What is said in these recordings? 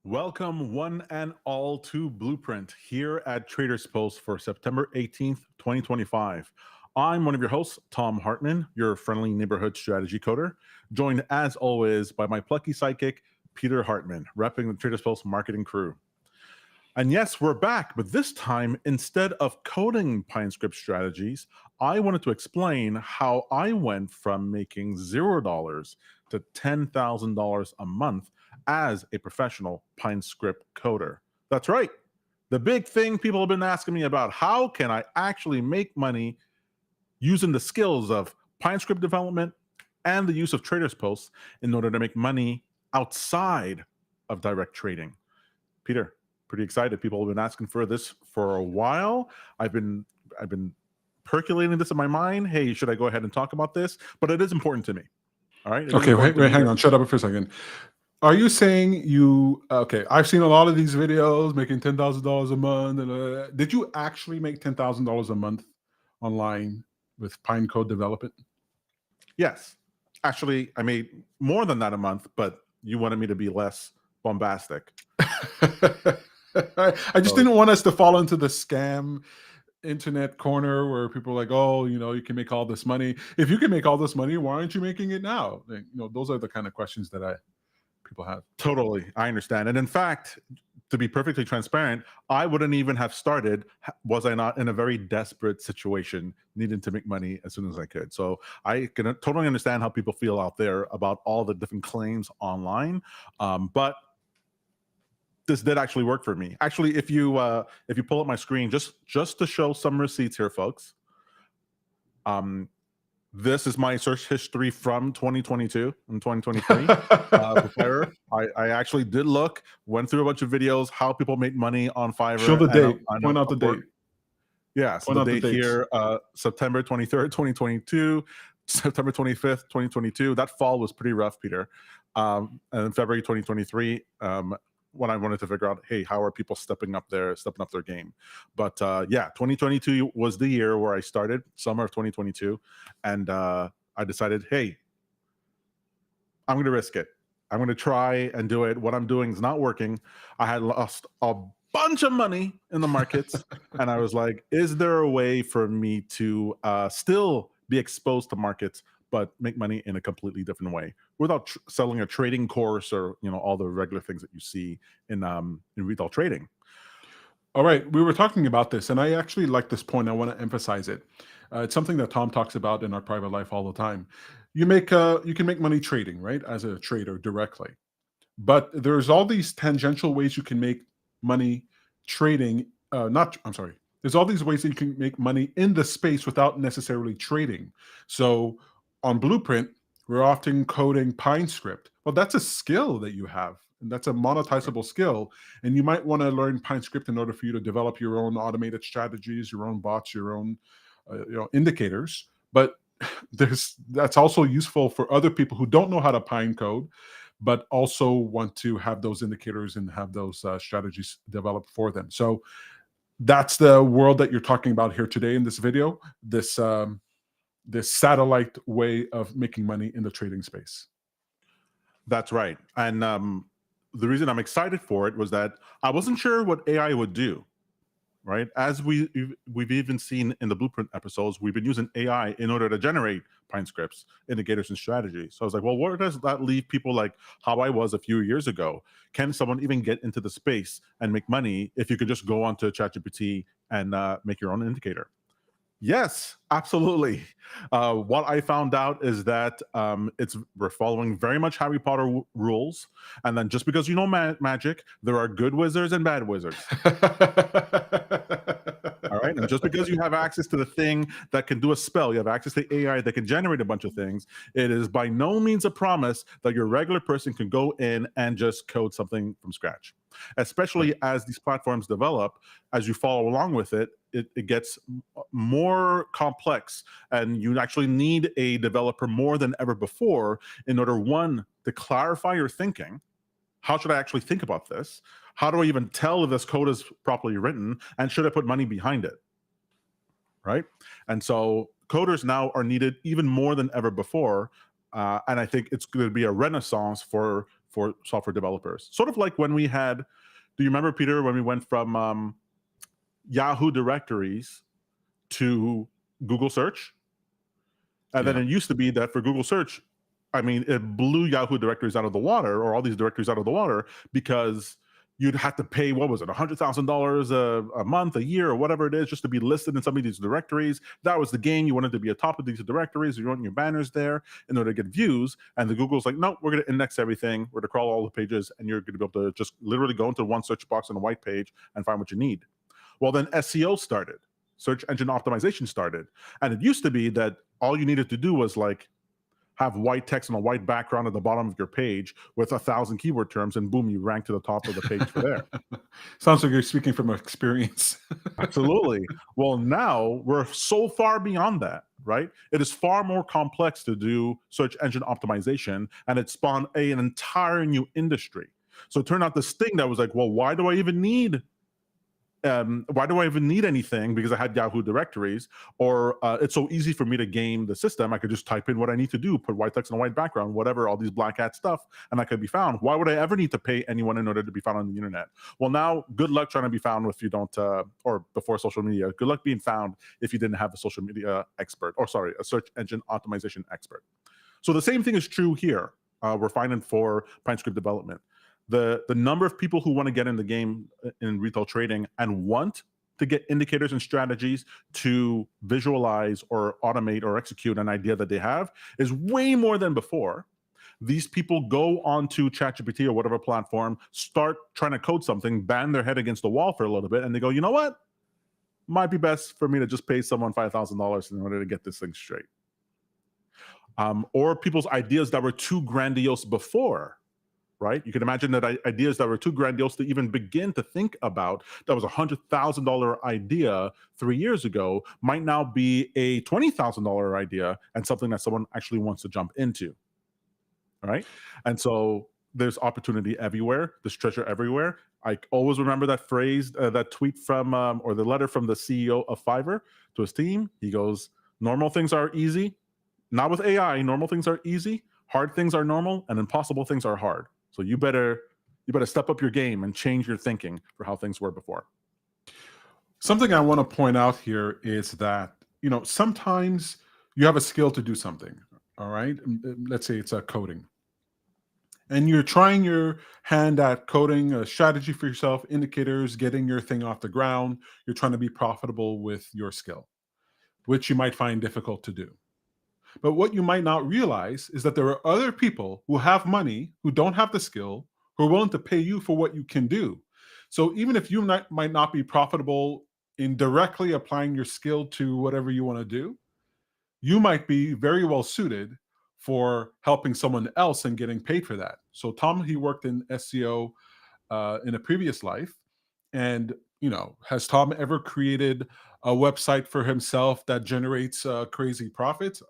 Welcome, one and all, to Blueprint here at Traders Post for September 18th, 2025. I'm one of your hosts, Tom Hartman, your friendly neighborhood strategy coder, joined as always by my plucky sidekick, Peter Hartman, repping the Traders Post marketing crew. And yes, we're back, but this time, instead of coding PineScript strategies, I wanted to explain how I went from making $0 to $10,000 a month as a professional PineScript coder. That's right. The big thing people have been asking me about, how can I actually make money using the skills of PineScript development and the use of Traders Posts in order to make money outside of direct trading? Peter, pretty excited. People have been asking for this for a while. I've been percolating this in my mind. Hey, should I go ahead and talk about this? But it is important to me. All right. Okay, wait, hang on. Shut up for a second. Are you saying okay, I've seen a lot of these videos making $10,000 a month. And, did you actually make $10,000 a month online with Pine Code development? Yes. Actually, I made more than that a month, but you wanted me to be less bombastic. I just didn't want us to fall into the scam internet corner where people are like, oh, you can make all this money. If you can make all this money, why aren't you making it now? Those are the kind of questions that people have. Totally. I understand. And in fact, to be perfectly transparent, I wouldn't even have started was I not in a very desperate situation, needing to make money as soon as I could. So I can totally understand how people feel out there about all the different claims online. But this did actually work for me. Actually, if you pull up my screen, just to show some receipts here, folks. This is my search history from 2022 and 2023. I actually did went through a bunch of videos, how people make money on Fiverr. Show the date. Point out the date. Yeah, so the date here, September 23rd, 2022, September 25th, 2022. That fall was pretty rough, Peter. And in February 2023, when I wanted to figure out, hey, how are people stepping up their game? But yeah, 2022 was the year where I started, summer of 2022, and I decided, hey, I'm going to risk it. I'm going to try and do it. What I'm doing is not working. I had lost a bunch of money in the markets, and I was like, is there a way for me to still be exposed to markets, but make money in a completely different way without selling a trading course or all the regular things that you see in retail trading? All right, we were talking about this, and I actually like this point. I want to emphasize it. It's something that Tom talks about in our private life all the time. You can make money trading, right, as a trader directly, but there's all these tangential ways you can make money trading. There's all these ways that you can make money in the space without necessarily trading. So on Blueprint, we're often coding PineScript. Well, that's a skill that you have, and that's a monetizable skill. And you might want to learn PineScript in order for you to develop your own automated strategies, your own bots, your own indicators. But that's also useful for other people who don't know how to Pine code, but also want to have those indicators and have those strategies developed for them. So that's the world that you're talking about here today in this video. This satellite way of making money in the trading space. That's right. And the reason I'm excited for it was that I wasn't sure what AI would do, right? As we've even seen in the Blueprint episodes, we've been using AI in order to generate PineScripts, indicators, and strategies. So I was like, well, where does that leave people like how I was a few years ago? Can someone even get into the space and make money if you could just go onto ChatGPT and make your own indicator? Yes, absolutely. What I found out is that we're following very much Harry Potter rules, and then just because you know magic, there are good wizards and bad wizards. All right, and just because you have access to the thing that can do a spell, you have access to AI that can generate a bunch of things, it is by no means a promise that your regular person can go in and just code something from scratch. Especially as these platforms develop, as you follow along with it, it gets more complex, and you actually need a developer more than ever before in order, one, to clarify your thinking. How should I actually think about this? How do I even tell if this code is properly written? And should I put money behind it? Right? And so coders now are needed even more than ever before. And I think it's going to be a renaissance for for software developers. Sort of like when we had, do you remember, Peter, when we went from Yahoo directories to Google search? And then it used to be that for Google search, I mean, it blew Yahoo directories out of the water, or all these directories out of the water, because you'd have to pay, what was it, $100,000 a month, a year, or whatever it is, just to be listed in some of these directories. That was the game. You wanted to be atop of these directories. You want your banners there in order to get views. And the Google's like, no, we're going to index everything. We're going to crawl all the pages, and you're going to be able to just literally go into one search box on a white page and find what you need. Well, then SEO started. Search engine optimization started. And it used to be that all you needed to do was like have white text on a white background at the bottom of your page with 1,000 keyword terms, and boom, you rank to the top of the page for there. Sounds like you're speaking from experience. Absolutely. Well, now we're so far beyond that, right? It is far more complex to do search engine optimization, and it spawned an entire new industry. So it turned out this thing that was like, well, why do I even need anything, because I had Yahoo directories, or it's so easy for me to game the system. I could just type in what I need to do, put white text on a white background, whatever, all these black hat stuff, and I could be found. Why would I ever need to pay anyone in order to be found on the internet? Well, now, good luck trying to be found if you don't, or before social media, good luck being found if you didn't have a social media expert, or sorry, a search engine optimization expert. So the same thing is true here. We're finding for PineScript development. The number of people who want to get in the game in retail trading and want to get indicators and strategies to visualize or automate or execute an idea that they have is way more than before. These people go onto ChatGPT or whatever platform, start trying to code something, bang their head against the wall for a little bit, and they go, you know what? Might be best for me to just pay someone $5,000 in order to get this thing straight. Or people's ideas that were too grandiose before. Right? You can imagine that ideas that were too grandiose to even begin to think about, that was a $100,000 idea 3 years ago, might now be a $20,000 idea and something that someone actually wants to jump into. All right? And so there's opportunity everywhere. There's treasure everywhere. I always remember that phrase, that tweet from, or the letter from the CEO of Fiverr to his team. He goes, normal things are easy. Not with AI. Normal things are easy. Hard things are normal, and impossible things are hard. So you better step up your game and change your thinking for how things were before. Something I want to point out here is that, sometimes you have a skill to do something, all right? Let's say it's coding. And you're trying your hand at coding a strategy for yourself, indicators, getting your thing off the ground. You're trying to be profitable with your skill, which you might find difficult to do. But what you might not realize is that there are other people who have money, who don't have the skill, who are willing to pay you for what you can do. So even if you might not be profitable in directly applying your skill to whatever you want to do, you might be very well suited for helping someone else and getting paid for that. So Tom, he worked in SEO in a previous life. And, has Tom ever created a website for himself that generates crazy profits?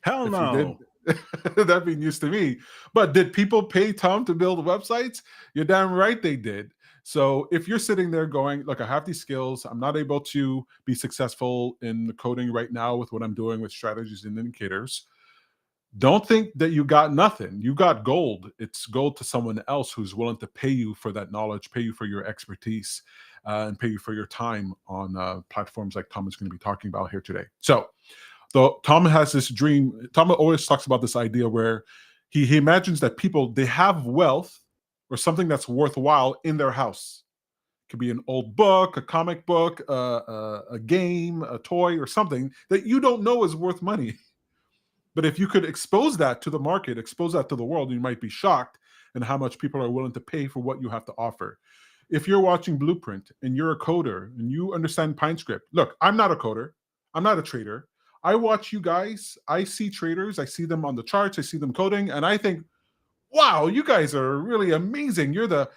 Hell If no. you did, that'd be news to me. But did people pay Tom to build websites? You're damn right they did. So if you're sitting there going, look, I have these skills, I'm not able to be successful in the coding right now with what I'm doing with strategies and indicators, don't think that you got nothing. You got gold. It's gold to someone else who's willing to pay you for that knowledge, pay you for your expertise, and pay you for your time on platforms like Tom is going to be talking about here today. So Tom has this dream. Tom always talks about this idea where he imagines that people, they have wealth or something that's worthwhile in their house. It could be an old book, a comic book, a game, a toy, or something that you don't know is worth money. But if you could expose that to the market, expose that to the world, you might be shocked in how much people are willing to pay for what you have to offer. If you're watching Blueprint and you're a coder and you understand PineScript, look, I'm not a coder. I'm not a trader. I watch you guys. I see traders. I see them on the charts. I see them coding, and I think, wow, you guys are really amazing. You're the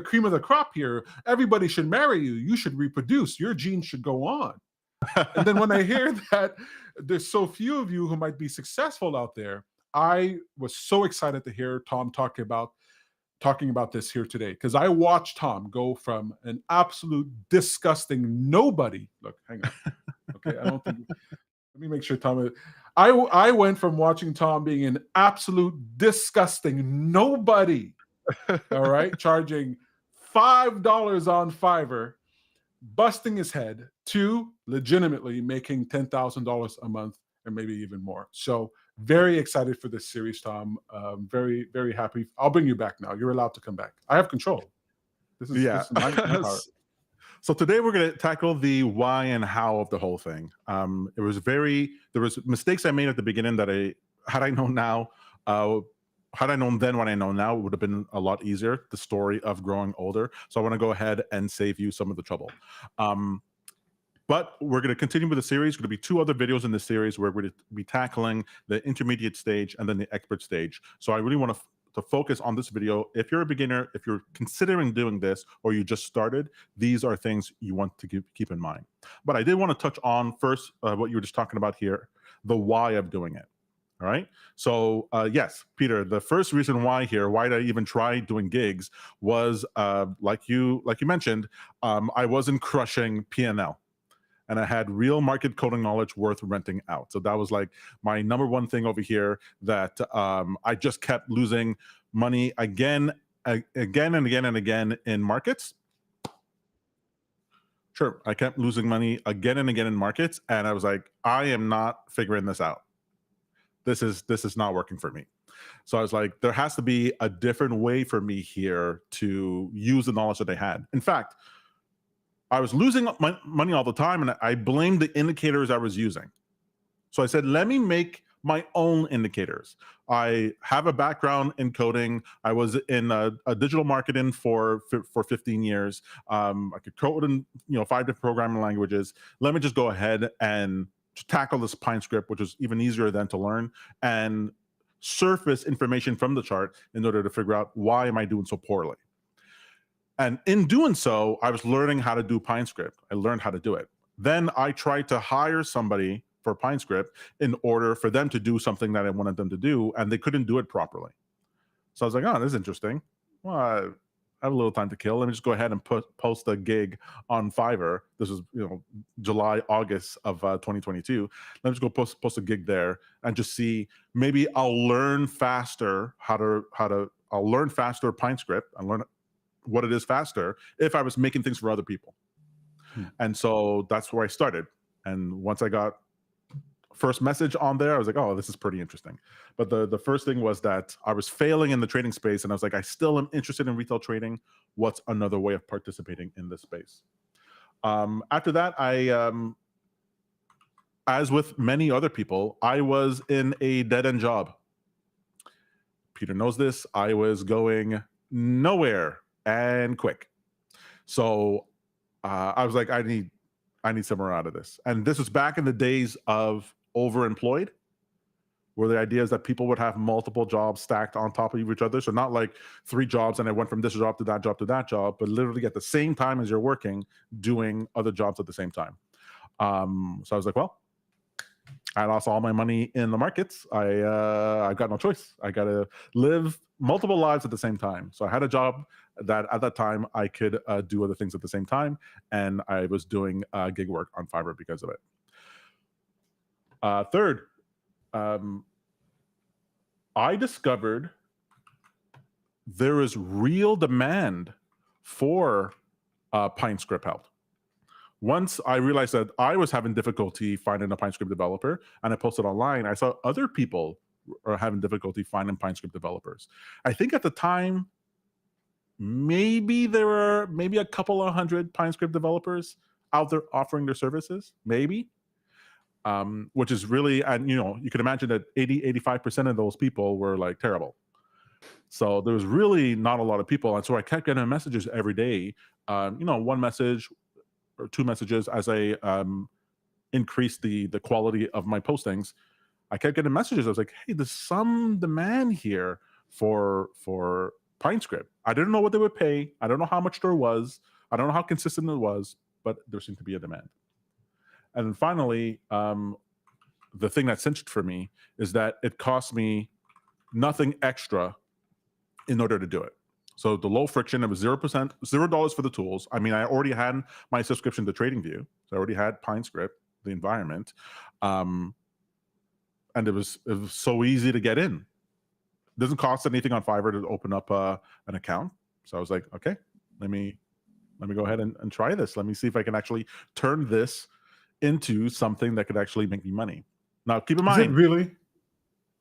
cream of the crop here. Everybody should marry you. You should reproduce. Your genes should go on. And then when I hear that there's so few of you who might be successful out there, I was so excited to hear Tom talking about this here today, because I watched Tom go from an absolute disgusting nobody. Look, hang on. Okay, I don't think. Let me make sure, Tom. I went from watching Tom being an absolute disgusting nobody, all right, charging $5 on Fiverr, busting his head, to legitimately making $10,000 a month and maybe even more. So very excited for this series, Tom. Very, very happy. I'll bring you back now. You're allowed to come back. I have control. This Yeah. is my part. So today we're going to tackle the why and how of the whole thing. There was mistakes I made at the beginning that had I known now, had I known then what I know now, it would have been a lot easier. The story of growing older. So I want to go ahead and save you some of the trouble. But we're going to continue with the series. Going to be 2 other videos in this series where we're going to be tackling the intermediate stage and then the expert stage. So I really want to focus on this video. If you're a beginner, if you're considering doing this, or you just started, these are things you want to keep in mind. But I did want to touch on first what you were just talking about here, the why of doing it. All right. So yes, Peter, the first reason why did I even try doing gigs was like you mentioned, I wasn't crushing P&L. And I had real market coding knowledge worth renting out. So that was like my number one thing over here, that I just kept losing money again and again in markets. Sure, I kept losing money again and again in markets, and I was like, I am not figuring this out. This is not working for me. So I was like, there has to be a different way for me here to use the knowledge that I had. In fact, I was losing my money all the time, and I blamed the indicators I was using. So I said, let me make my own indicators. I have a background in coding. I was in a digital marketing for 15 years. I could code in 5 different programming languages. Let me just go ahead and tackle this Pine script, which is even easier than to learn, and surface information from the chart in order to figure out why am I doing so poorly. And in doing so, I was learning how to do PineScript. I learned how to do it. Then I tried to hire somebody for PineScript in order for them to do something that I wanted them to do, and they couldn't do it properly. So I was like, oh, this is interesting. Well, I have a little time to kill. Let me just go ahead and post a gig on Fiverr. This was July, August of 2022. Let me just go post a gig there and just see, maybe I'll learn faster I'll learn faster PineScript and learn what it is faster if I was making things for other people. And so that's where I started. And once I got first message on there, I was like, oh, this is pretty interesting. But the first thing was that I was failing in the trading space, and I was like, I still am interested in retail trading. What's another way of participating in this space? After that, I as with many other people, I was in a dead-end job. Peter knows this. I was going nowhere and quick. So I was like, I need somewhere out of this. And this was back in the days of overemployed, where the idea is that people would have multiple jobs stacked on top of each other. So not like 3 jobs and I went from this job to that job to that job, but literally at the same time as you're working, doing other jobs at the same time. So I was like, well, I lost all my money in the markets. I've got no choice. I got to live multiple lives at the same time. So I had a job that at that time I could do other things at the same time. And I was doing gig work on Fiverr because of it. Third, I discovered there is real demand for PineScript help. Once I realized that I was having difficulty finding a PineScript developer, and I posted online, I saw other people are having difficulty finding PineScript developers. I think at the time, maybe there were a couple of hundred PineScript developers out there offering their services, maybe. Which is really, and you can imagine that 85% of those people were like terrible. So there was really not a lot of people. And so I kept getting messages every day, 1 message or 2 messages as I increased the quality of my postings. I kept getting messages. I was like, hey, there's some demand here for PineScript. I didn't know what they would pay. I don't know how much there was. I don't know how consistent it was, but there seemed to be a demand. And then finally, the thing that cinched for me is that it cost me nothing extra in order to do it. So the low friction, it was 0%, $0 for the tools. I mean, I already had my subscription to TradingView. So I already had PineScript, the environment. and it was so easy to get in. It doesn't cost anything on Fiverr to open up an account. So I was like, okay, let me go ahead and try this. Let me see if I can actually turn this into something that could actually make me money. Now, keep in Is it mind, really?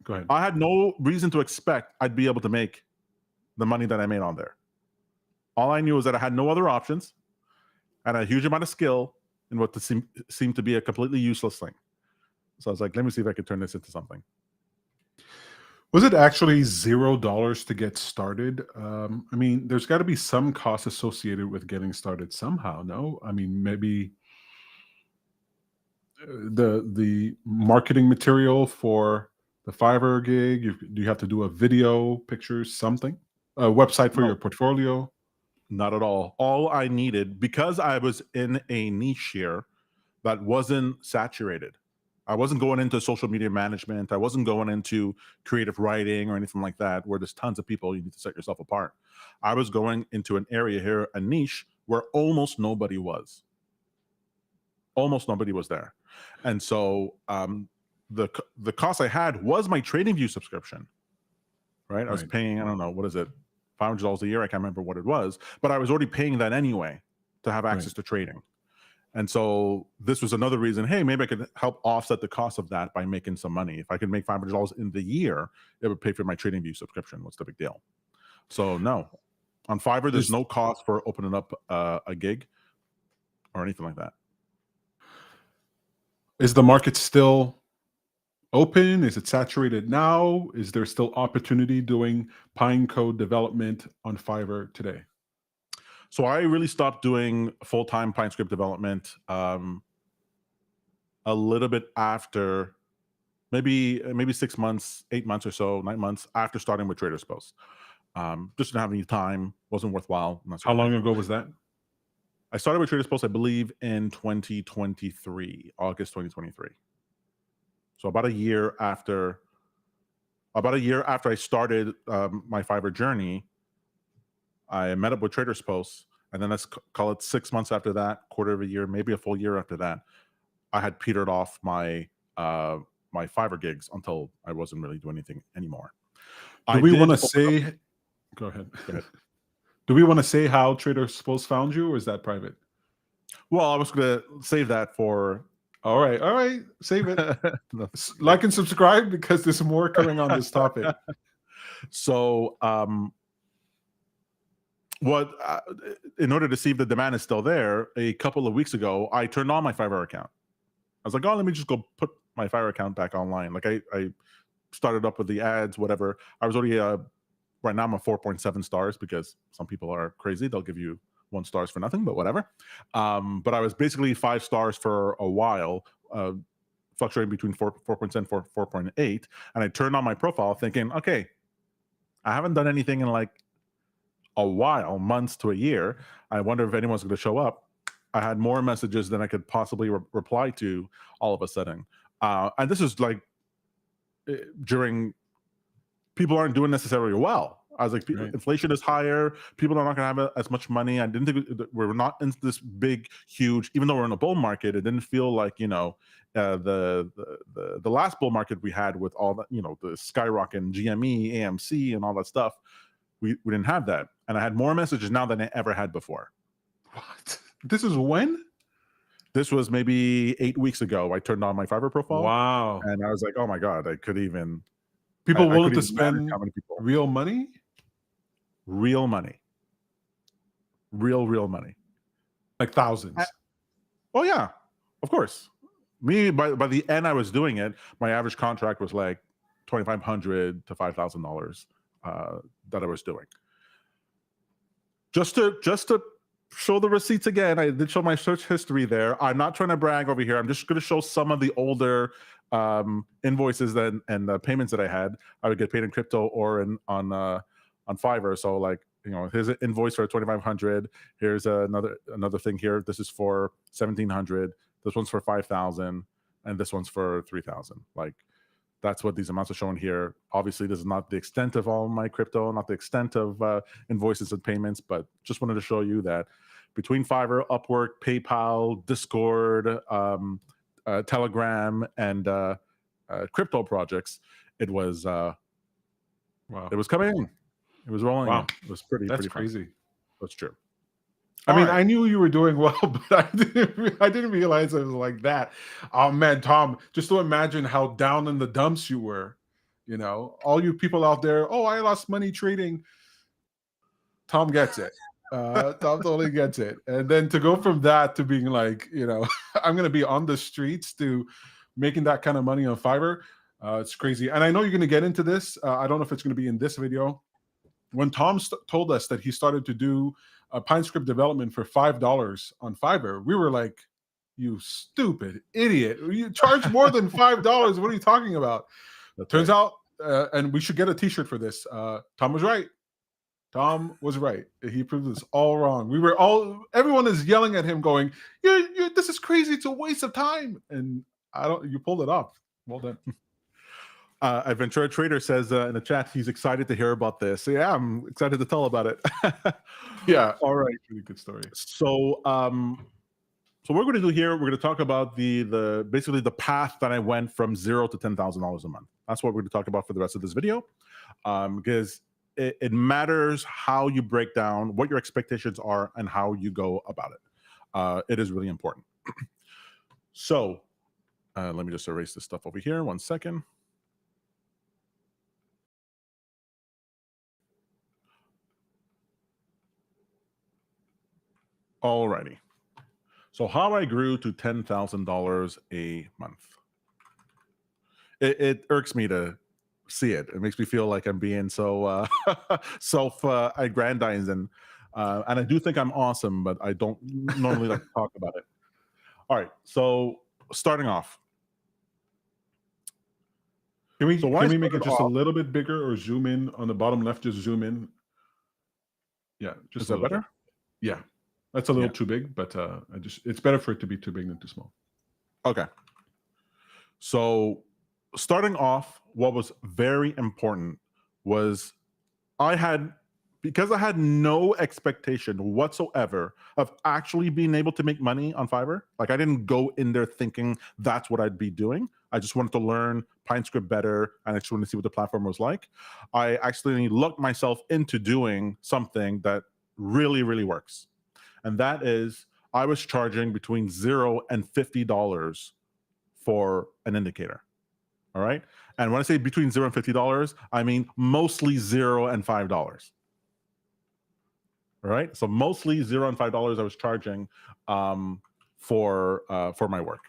Go ahead. I had no reason to expect I'd be able to make the money that I made on there. All I knew was that I had no other options and a huge amount of skill in what seemed to be a completely useless thing. So I was like, let me see if I could turn this into something. Was it actually $0 to get started? I mean, there's got to be some cost associated with getting started somehow. No, I mean, maybe the marketing material for the Fiverr gig. Do you have to do a video, pictures, something? A website for No, your portfolio? not at all. All I needed, because I was in a niche here that wasn't saturated. I wasn't going into social media management. I wasn't going into creative writing or anything like that, where there's tons of people. You need to set yourself apart. I was going into an area here, a niche where almost nobody was. Almost nobody was there. And so the cost I had was my TradingView subscription, right? I was Right. paying, I don't know, what is it? $500 a year. I can't remember what it was, but I was already paying that anyway to have access Right. to trading. And so this was another reason, hey, maybe I could help offset the cost of that by making some money. If I could make $500 in the year, it would pay for my TradingView subscription. What's the big deal? So no, on Fiverr, there's Is no cost for opening up a gig or anything like that. is the market still open? Is it saturated now? Is there still opportunity doing Pine code development on Fiverr today? So I really stopped doing full-time PineScript development a little bit after, maybe 6 months, 8 months or so, 9 months after starting with Traders Post. Just didn't have any time, wasn't worthwhile, and that How sort of long thing. ago was that? I started with Traders Post, I believe, in 2023, August 2023. So about a year after I started my Fiverr journey, I met up with Traders Post, and then let's call it 6 months after that, quarter of a year, maybe a full year after that, I had petered off my my Fiverr gigs until I wasn't really doing anything anymore. Do I we want did to open up. say? Go ahead. Go ahead. Do we want to say how Traders Post found you, or is that private? Well, I was going to save that for. All right, save it. No. Like and subscribe because there's more coming on this topic. So, in order to see if the demand is still there, a couple of weeks ago, I turned on my Fiverr account. I was like, oh, let me just go put my Fiverr account back online. Like I started up with the ads, whatever. I was already right now I'm at 4.7 stars because some people are crazy. They'll give you 1 stars for nothing, but whatever. But I was basically 5 stars for a while, fluctuating between 4.7 and 4.8. And I turned on my profile thinking, okay, I haven't done anything in like a while, months to a year. I wonder if anyone's going to show up. I had more messages than I could possibly reply to all of a sudden. And this is like during, people aren't doing necessarily well. I was like, Right. inflation is higher. People are not going to have as much money. I didn't think we're not in this big, huge. Even though we're in a bull market, it didn't feel like the last bull market we had with all that, the skyrocket, GME, AMC, and all that stuff. We didn't have that, and I had more messages now than I ever had before. What? This is when? This was maybe 8 weeks ago. I turned on my Fiverr profile, Wow. and I was like, "Oh my god, I could even." People I willing couldn't to even manage spend how many people. real money? Real money, real money. Like thousands. Oh yeah, of course. Me by the end I was doing it. My average contract was like $2,500 to $5,000 that I was doing. Just to show the receipts again, I did show my search history there. I'm not trying to brag over here. I'm just going to show some of the older invoices and payments that I had. I would get paid in crypto or on Fiverr. So like, here's an invoice for 2,500. Here's another thing here. This is for 1,700. This one's for 5,000, and this one's for 3,000. Like, that's what these amounts are showing here. Obviously, this is not the extent of all my crypto, not the extent of invoices and payments, but just wanted to show you that between Fiverr, Upwork, PayPal, Discord, Telegram, and crypto projects, it was Wow. coming in. It was rolling Wow. in. It was pretty That's fun. crazy. That's true. I All mean, right. I knew you were doing well, but I didn't realize it was like that. Oh man, Tom, just to imagine how down in the dumps you were. You know, all you people out there, oh, I lost money trading. Tom gets it. Tom totally gets it. And then to go from that to being like, you know, I'm going to be on the streets to making that kind of money on Fiverr, it's crazy. And I know you're going to get into this. I don't know if it's going to be in this video. When Tom told us that he started to do PineScript development for $5 on Fiverr, we were like, you stupid idiot. You charge more than $5. What are you talking about? That's Turns right. out, and we should get a t-shirt for this. Tom was right. Tom was right. He proved us all wrong. Everyone is yelling at him going, this is crazy. It's a waste of time. And you pulled it off. Well done. Adventura Trader says in the chat he's excited to hear about this. So yeah, I'm excited to tell about it. Yeah. All right. Really good story. So what we're going to do here, we're going to talk about the basically the path that I went from $0 to $10,000 a month. That's what we're going to talk about for the rest of this video, because it matters how you break down what your expectations are and how you go about it. It is really important. So let me just erase this stuff over here. 1 second. Alrighty. So how I grew to $10,000 a month. It irks me to see it. It makes me feel like I'm being so self-aggrandizing. And I do think I'm awesome, but I don't normally like to talk about it. All right. So starting off. Can we make it just off, a little bit bigger or zoom in on the bottom left? Just zoom in. Yeah, just is that better? Bit. Yeah, that's a little too big, but it's better for it to be too big than too small. Okay. So starting off, what was very important was because I had no expectation whatsoever of actually being able to make money on Fiverr. Like I didn't go in there thinking that's what I'd be doing. I just wanted to learn PineScript better, and I just wanted to see what the platform was like. I actually looked myself into doing something that really, really works. And that is I was charging between $0 and $50 for an indicator. All right. And when I say between $0 and $50, I mean mostly $0 and $5. All right. So mostly $0 and $5 I was charging for my work.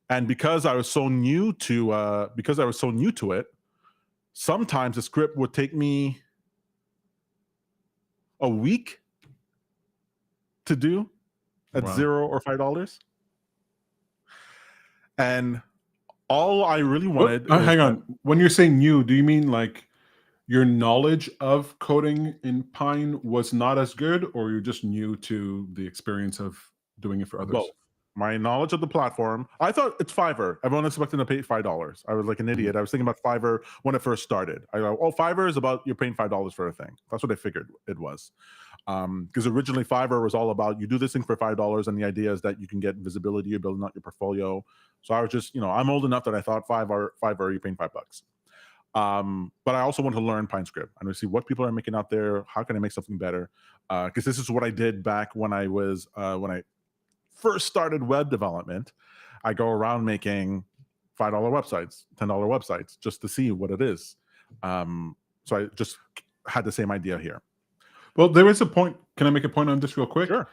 And because I was so new to it, sometimes the script would take me a week to do at $0 or $5. And all I really wanted. Hang on. When you're saying new, do you mean like your knowledge of coding in Pine was not as good, or you're just new to the experience of doing it for others? Both. My knowledge of the platform. I thought it's Fiverr. Everyone expected to pay $5. I was like an idiot. I was thinking about Fiverr when it first started. I go, oh, Fiverr is about you're paying $5 for a thing. That's what I figured it was. Because originally Fiverr was all about you do this thing for $5, and the idea is that you can get visibility, you're building out your portfolio. So I was just, I'm old enough that I thought Fiverr, you're paying $5. But I also want to learn PineScript and to see what people are making out there. How can I make something better? Because this is what I did back when I was when I first started web development. I go around making $5 websites, $10 websites, just to see what it is. So I just had the same idea here. Well, there is a point. Can I make a point on this real quick? Sure.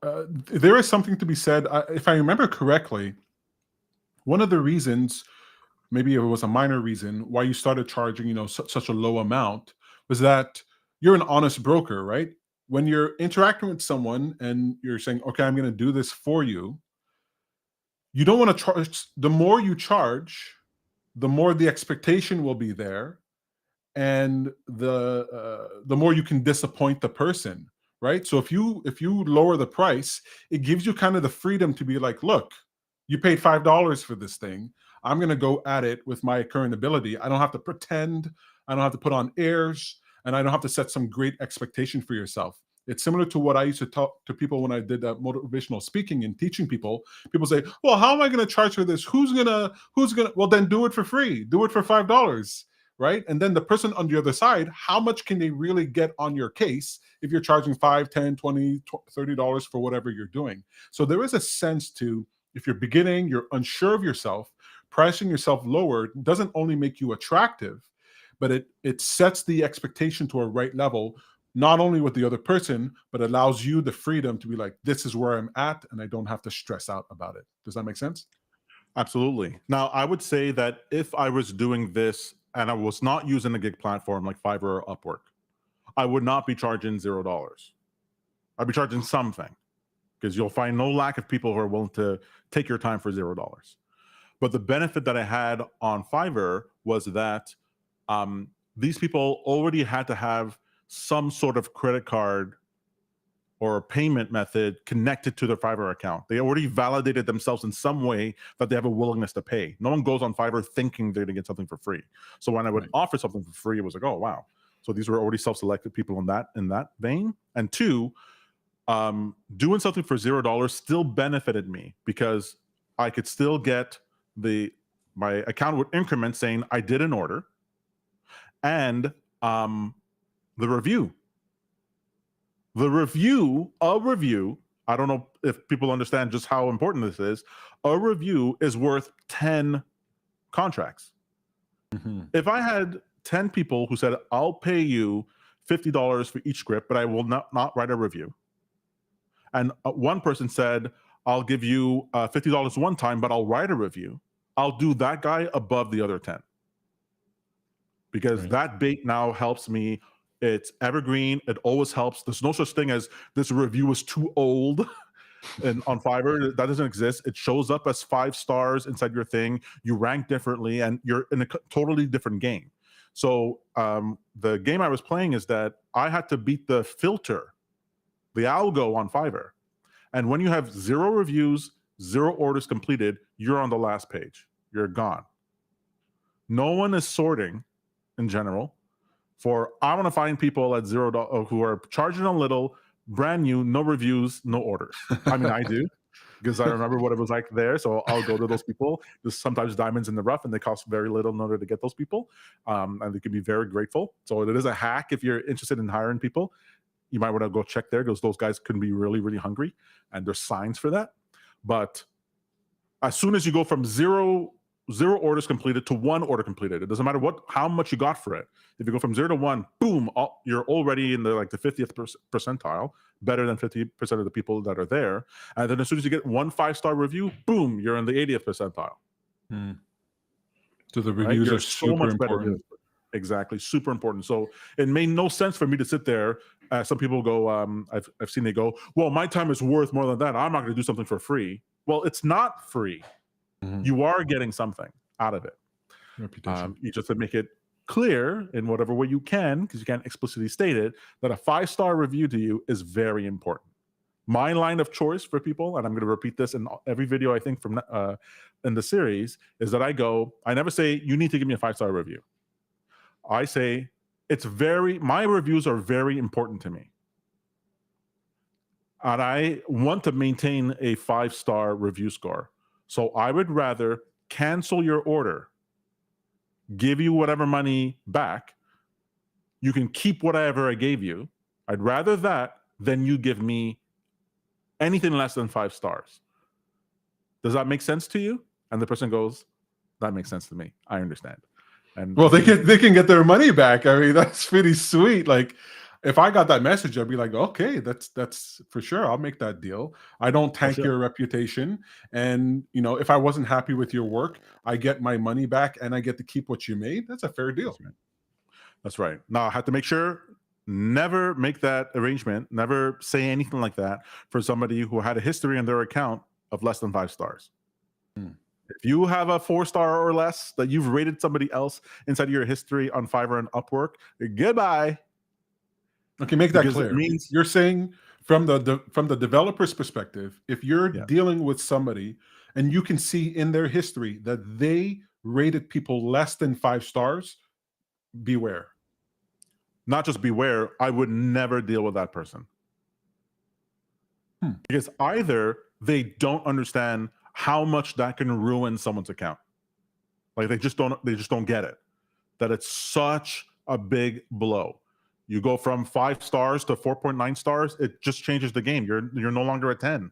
There is something to be said. If I remember correctly, one of the reasons, maybe it was a minor reason, why you started charging, such a low amount was that you're an honest broker, right? When you're interacting with someone and you're saying, okay, I'm going to do this for you, you don't want to charge. The more you charge, the more the expectation will be there, and the more you can disappoint the person, right? So if you lower the price, it gives you kind of the freedom to be like, look, you paid $5 for this thing. I'm going to go at it with my current ability. I don't have to pretend. I don't have to put on airs, and I don't have to set some great expectation for yourself. It's similar to what I used to talk to people when I did that motivational speaking and teaching people. People say, well, how am I going to charge for this? Who's gonna, well, then do it for free. Do it for $5, right? And then the person on the other side, how much can they really get on your case if you're charging $5, $10, $20, $30 for whatever you're doing? So there is a sense to, if you're beginning, you're unsure of yourself, pricing yourself lower doesn't only make you attractive, but it sets the expectation to a right level, not only with the other person, but allows you the freedom to be like, this is where I'm at, and I don't have to stress out about it. Does that make sense? Absolutely. Now, I would say that if I was doing this and I was not using a gig platform like Fiverr or Upwork, I would not be charging $0. I'd be charging something, because you'll find no lack of people who are willing to take your time for $0. But the benefit that I had on Fiverr was that these people already had to have some sort of credit card or payment method connected to their Fiverr account. They already validated themselves in some way that they have a willingness to pay. No one goes on Fiverr thinking they're going to get something for free. So when I would offer something for free, it was like, oh, wow. So these were already self-selected people in that vein. And two, doing something for $0 still benefited me, because I could still get my account would increment saying I did an order, and the review. A review, I don't know if people understand just how important this is. A review is worth 10 contracts. Mm-hmm. If I had 10 people who said, I'll pay you $50 for each script, but I will not write a review, and one person said, I'll give you $50 one time, but I'll write a review, I'll do that guy above the other 10. Because that bait now helps me. It's evergreen. It always helps. There's no such thing as this review is too old. And on Fiverr, that doesn't exist. It shows up as 5 stars inside your thing. You rank differently, and you're in a totally different game. So the game I was playing is that I had to beat the filter, the algo on Fiverr. And when you have 0 reviews, 0 orders completed, you're on the last page. You're gone. No one is sorting in general for, I want to find people at $0 who are charging a little, brand new, no reviews, no orders. I mean, I do, because I remember what it was like there. So I'll go to those people. There's sometimes diamonds in the rough, and they cost very little in order to get those people. And they can be very grateful. So it is a hack if you're interested in hiring people. You might want to go check there, because those guys can be really, really hungry, and there's signs for that. But as soon as you go from zero orders completed to 1 order completed, it doesn't matter how much you got for it. If you go from 0 to 1, boom, you're already in the 50th percentile, better than 50% of the people that are there. And then as soon as you get 1 5-star review, boom, you're in the 80th percentile. So the reviews are so super much important. better. Exactly, super important. So it made no sense for me to sit there. Some people go, I've seen they go, well, my time is worth more than that. I'm not going to do something for free. Well, it's not free. You are getting something out of it. Reputation. You just have to make it clear in whatever way you can, because you can't explicitly state it, that a 5-star review to you is very important. My line of choice for people, and I'm going to repeat this in every video I think from in the series, is that I never say you need to give me a 5-star review. I say my reviews are very important to me, and I want to maintain a 5-star review score. So I would rather cancel your order, give you whatever money back. You can keep whatever I gave you. I'd rather that than you give me anything less than 5 stars. Does that make sense to you? And the person goes, that makes sense to me. I understand. And well, they can get their money back. I mean, that's pretty sweet. Like, if I got that message, I'd be like, okay, that's for sure. I'll make that deal. I don't tank your reputation. And, if I wasn't happy with your work, I get my money back and I get to keep what you made. That's a fair deal. That's right. Now, I have to make sure, never make that arrangement, never say anything like that for somebody who had a history in their account of less than 5 stars. If you have a 4-star or less that you've rated somebody else inside of your history on Fiverr and Upwork, goodbye. Okay, make that clear. It means you're saying from the developer's perspective, if you're dealing with somebody and you can see in their history that they rated people less than 5 stars, beware. Not just beware, I would never deal with that person. Because either they don't understand how much that can ruin someone's account. Like they just don't get it. That it's such a big blow. You go from 5 stars to 4.9 stars, it just changes the game. You're no longer a 10.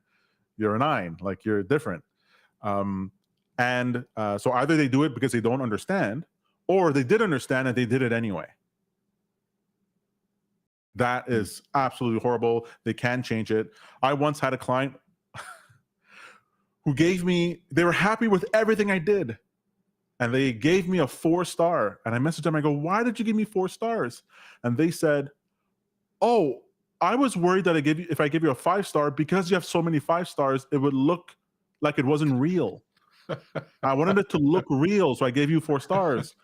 You're a 9. Like you're different. So either they do it because they don't understand, or they did understand and they did it anyway. That is absolutely horrible. They can change it. I once had a client who they were happy with everything I did. And they gave me a 4-star. And I messaged them, I go, why did you give me 4 stars? And they said, oh, I was worried that if I give you a 5-star, because you have so many 5 stars, it would look like it wasn't real. I wanted it to look real, so I gave you 4 stars.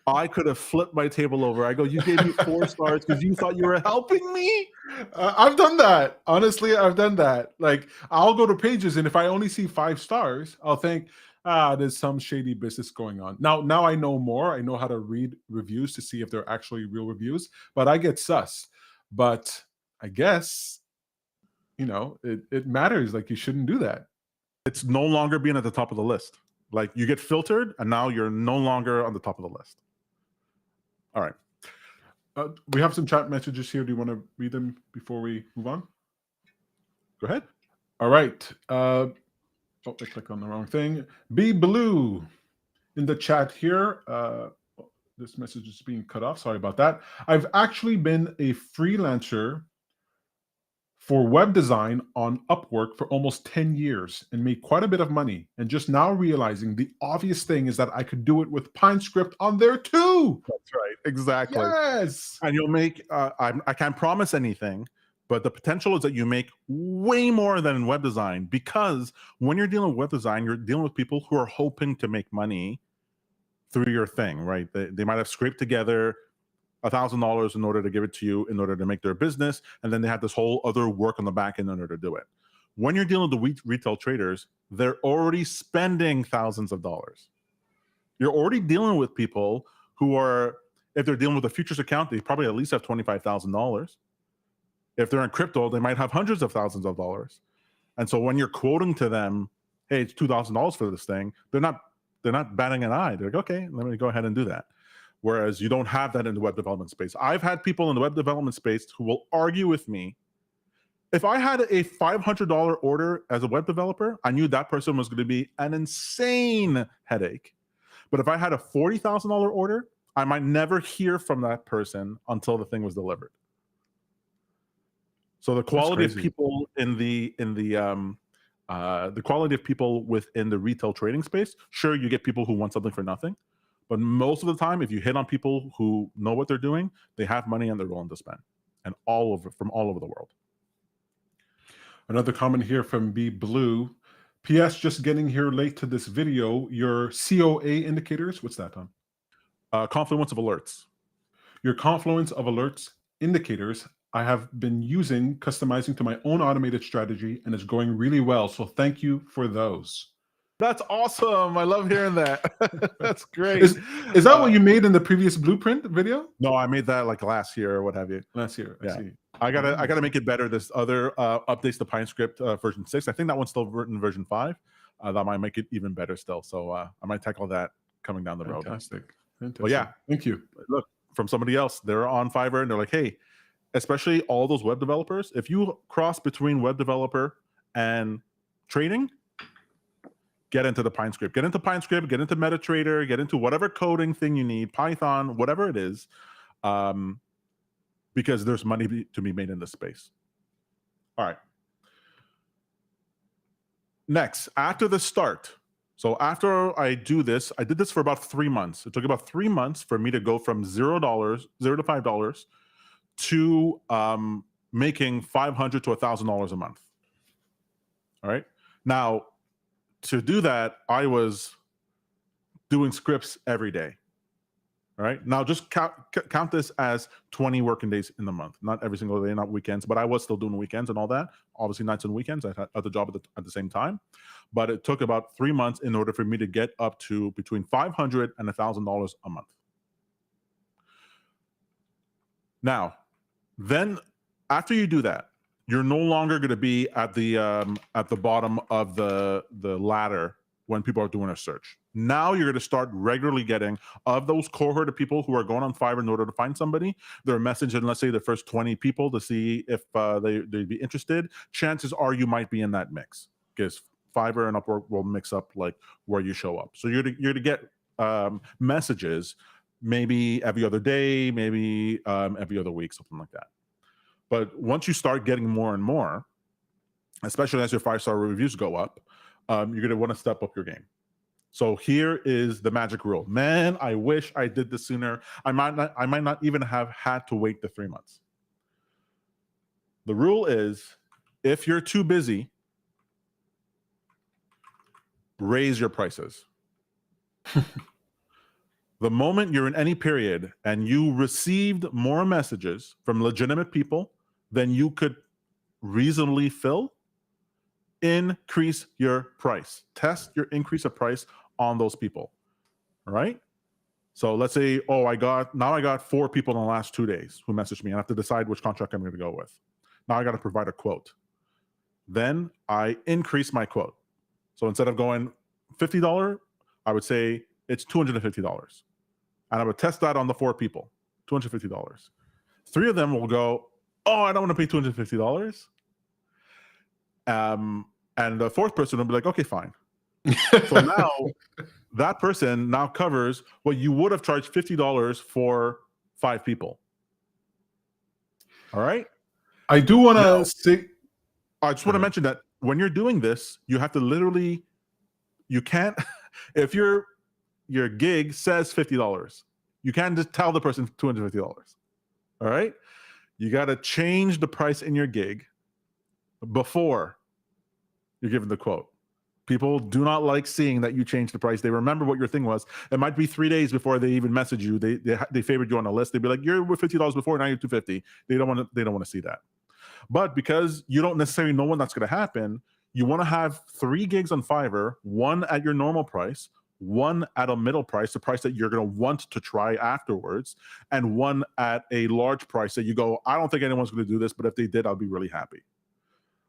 I could have flipped my table over. I go, you gave me 4 stars because you thought you were helping me? I've done that. Honestly, I've done that. Like, I'll go to pages, and if I only see 5 stars, I'll think, there's some shady business going on. Now I know more. I know how to read reviews to see if they're actually real reviews, but I get sus. But I guess, it matters. Like, you shouldn't do that. It's no longer being at the top of the list. Like you get filtered and now you're no longer on the top of the list. All right. We have some chat messages here. Do you want to read them before we move on? Go ahead. All right. I clicked on the wrong thing. Be Blue in the chat here. This message is being cut off. Sorry about that. I've actually been a freelancer for web design on Upwork for almost 10 years and made quite a bit of money. And just now realizing the obvious thing is that I could do it with PineScript on there too. That's right. Exactly. Yes. And you'll make, I can't promise anything, but the potential is that you make way more than in web design, because when you're dealing with web design, you're dealing with people who are hoping to make money through your thing, right? They might have scraped together $1,000 in order to give it to you in order to make their business, and then they have this whole other work on the back end in order to do it. When you're dealing with the retail traders, they're already spending thousands of dollars. You're already dealing with people who are, if they're dealing with a futures account, they probably at least have $25,000. If they're in crypto, they might have hundreds of thousands of dollars. And so when you're quoting to them, hey, it's $2,000 for this thing, they're not batting an eye. They're like, okay, let me go ahead and do that. Whereas you don't have that in the web development space. I've had people in the web development space who will argue with me. If I had a $500 order as a web developer, I knew that person was going to be an insane headache. But if I had a $40,000 order, I might never hear from that person until the thing was delivered. So the quality of people the quality of people within the retail trading space, sure, you get people who want something for nothing. But most of the time, if you hit on people who know what they're doing, they have money and they're willing to spend, and from all over the world. Another comment here from Be Blue. P.S. Just getting here late to this video. Your COA indicators. What's that, Tom? Confluence of alerts. Your confluence of alerts indicators. I have been customizing to my own automated strategy, and it's going really well. So thank you for those. That's awesome. I love hearing that. That's great. Is that what you made in the previous blueprint video? No, I made that like last year or what have you. Last year. Yeah. I gotta make it better. This other updates to PineScript version 6. I think that one's still written in version 5. That might make it even better still. So I might tackle that coming down the road. Fantastic. But yeah, thank you. Look, from somebody else, they're on Fiverr and they're like, hey, especially all those web developers, if you cross between web developer and trading, get into the PineScript. Get into PineScript, get into MetaTrader, get into whatever coding thing you need, Python, whatever it is, because there's money to be made in this space. All right. Next, after the start. So after I do this, I did this for about 3 months. It took about 3 months for me to go from $0 to $5 to making $500 to $1,000 a month. All right. Now, to do that, I was doing scripts every day. All right. Now, just count this as 20 working days in the month. Not every single day, not weekends, but I was still doing weekends and all that. Obviously, nights and weekends. I had other job at the same time. But it took about 3 months in order for me to get up to between $500 and $1,000 a month. Now, then after you do that, you're no longer going to be at the bottom of the ladder when people are doing a search. Now you're going to start regularly getting, of those cohort of people who are going on Fiverr in order to find somebody, they're messaging, let's say, the first 20 people to see if they'd be interested. Chances are you might be in that mix, because Fiverr and Upwork will mix up like where you show up. So you're to get messages maybe every other day, maybe every other week, something like that. But once you start getting more and more, especially as your 5-star reviews go up, you're going to want to step up your game. So here is the magic rule. Man, I wish I did this sooner. I might not even have had to wait the 3 months. The rule is, if you're too busy, raise your prices. The moment you're in any period and you received more messages from legitimate people than you could reasonably fill, increase your price. Test your increase of price on those people. All right. So let's say, oh, I got 4 people in the last 2 days who messaged me. I have to decide which contract I'm going to go with. Now I got to provide a quote. Then I increase my quote. So instead of going $50, I would say it's $250. And I would test that on the 4 people, $250. 3 of them will go, oh, I don't want to pay $250. And the 4th person will be like, okay, fine. So now that person now covers what you would have charged $50 for 5 people. All right. I do want to say, I just want to mention that when you're doing this, you have to literally, you can't, if your gig says $50, you can't just tell the person $250. All right. You got to change the price in your gig before you're given the quote. People do not like seeing that you change the price. They remember what your thing was. It might be 3 days before they even message you. They favored you on a list. They'd be like, "You're with $50 before, now you're $250." They don't want to see that. But because you don't necessarily know when that's going to happen, you want to have 3 gigs on Fiverr, 1 at your normal price, 1 at a middle price, the price that you're going to want to try afterwards, and 1 at a large price that you go, I don't think anyone's going to do this, but if they did, I'll be really happy.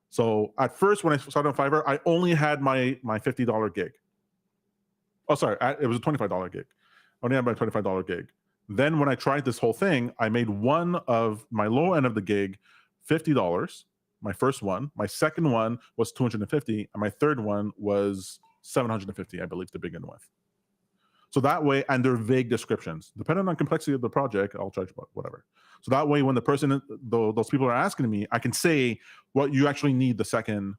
So at first, when I started on Fiverr, I only had my $50 gig. Oh, sorry, it was a $25 gig. I only had my $25 gig. Then when I tried this whole thing, I made one of my low end of the gig $50. My first one, my second one was $250, and my third one was $750, I believe, to begin with. So that way, and they're vague descriptions. Depending on complexity of the project, I'll charge whatever. So that way, when those people are asking me, I can say what you actually need the second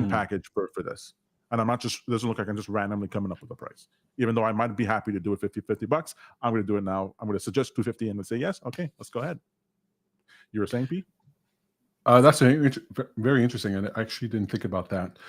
package for this. And I'm not just, it doesn't look like I'm just randomly coming up with a price. Even though I might be happy to do it $50, I'm going to do it now. I'm going to suggest $250 and say, yes, okay, let's go ahead. You were saying, Pete? That's very interesting. And I actually didn't think about that.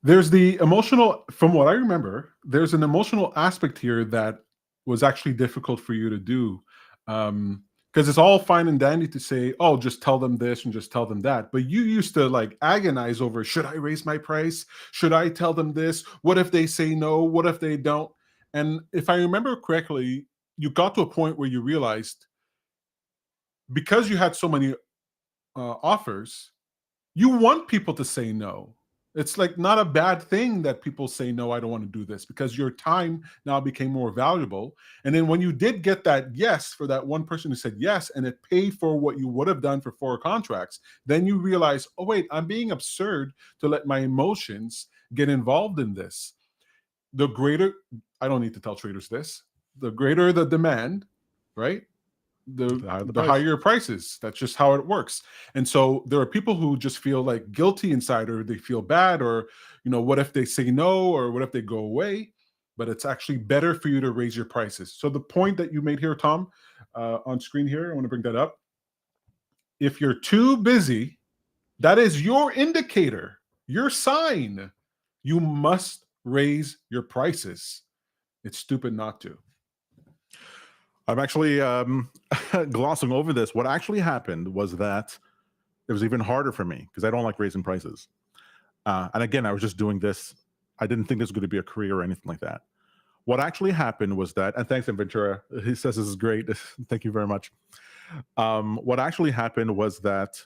There's the emotional, from what I remember, there's an emotional aspect here that was actually difficult for you to do. Because it's all fine and dandy to say, oh, just tell them this and just tell them that. But you used to like agonize over, should I raise my price? Should I tell them this? What if they say no? What if they don't? And if I remember correctly, you got to a point where you realized, because you had so many offers, you want people to say no. It's like not a bad thing that people say, no, I don't want to do this, because your time now became more valuable. And then when you did get that yes for that one person who said yes, and it paid for what you would have done for 4 contracts, then you realize, oh, wait, I'm being absurd to let my emotions get involved in this. The greater, I don't need to tell traders this, the greater the demand, right? The higher prices. That's just how it works. And so there are people who just feel like guilty inside, or they feel bad, or, what if they say no, or what if they go away? But it's actually better for you to raise your prices. So the point that you made here, Tom, on screen here, I want to bring that up. If you're too busy, that is your indicator, your sign. You must raise your prices. It's stupid not to. I'm actually glossing over this. What actually happened was that it was even harder for me because I don't like raising prices. And again, I was just doing this. I didn't think this was going to be a career or anything like that. What actually happened was that, and thanks, Ventura. He says this is great. Thank you very much. What actually happened was that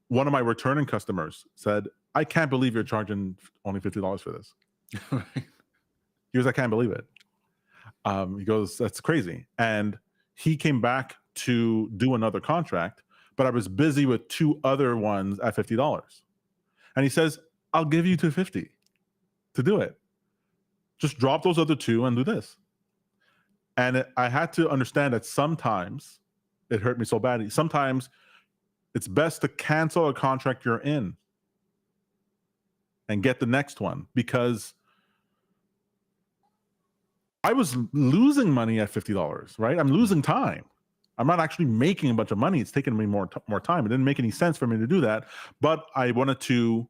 one of my returning customers said, I can't believe you're charging only $50 for this. He was, I can't believe it. He goes, that's crazy. And he came back to do another contract, but I was busy with 2 other ones at $50. And he says, I'll give you $250 to do it. Just drop those other 2 and do this. And I had to understand that sometimes it hurt me so badly. Sometimes it's best to cancel a contract you're in and get the next one, because I was losing money at $50, right? I'm losing time. I'm not actually making a bunch of money. It's taking me more time. It didn't make any sense for me to do that, but I wanted to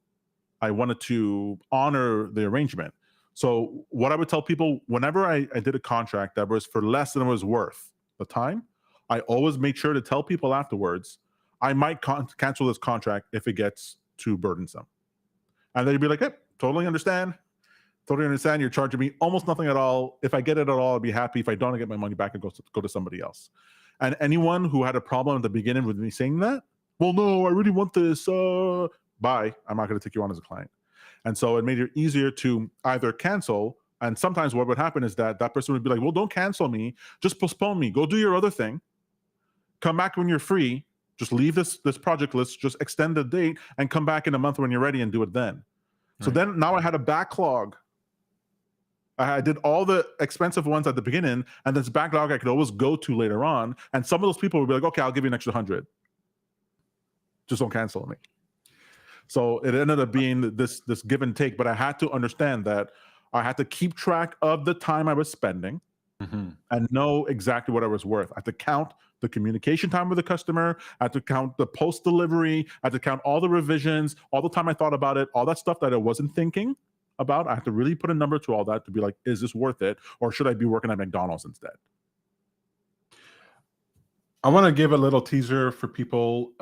honor the arrangement. So what I would tell people whenever I did a contract that was for less than it was worth the time, I always made sure to tell people afterwards, I might cancel this contract if it gets too burdensome. And they'd be like, hey, totally understand. Totally understand. You're charging me almost nothing at all. If I get it at all, I'd be happy. If I don't, I get my money back and go to somebody else. And anyone who had a problem at the beginning with me saying that, well, no, I really want this. Bye. I'm not going to take you on as a client. And so it made it easier to either cancel. And sometimes what would happen is that person would be like, well, don't cancel me. Just postpone me. Go do your other thing. Come back when you're free. Just leave this project list. Just extend the date and come back in a month when you're ready and do it then. Right. So then now I had a backlog. I did all the expensive ones at the beginning, and this backlog I could always go to later on. And some of those people would be like, okay, I'll give you an extra 100. Just don't cancel me. So it ended up being this give and take, but I had to understand that I had to keep track of the time I was spending and know exactly what I was worth. I had to count the communication time with the customer. I had to count the post delivery. I had to count all the revisions, all the time I thought about it, all that stuff that I wasn't thinking about. I have to really put a number to all that to be like, is this worth it? Or should I be working at McDonald's instead? I want to give a little teaser for people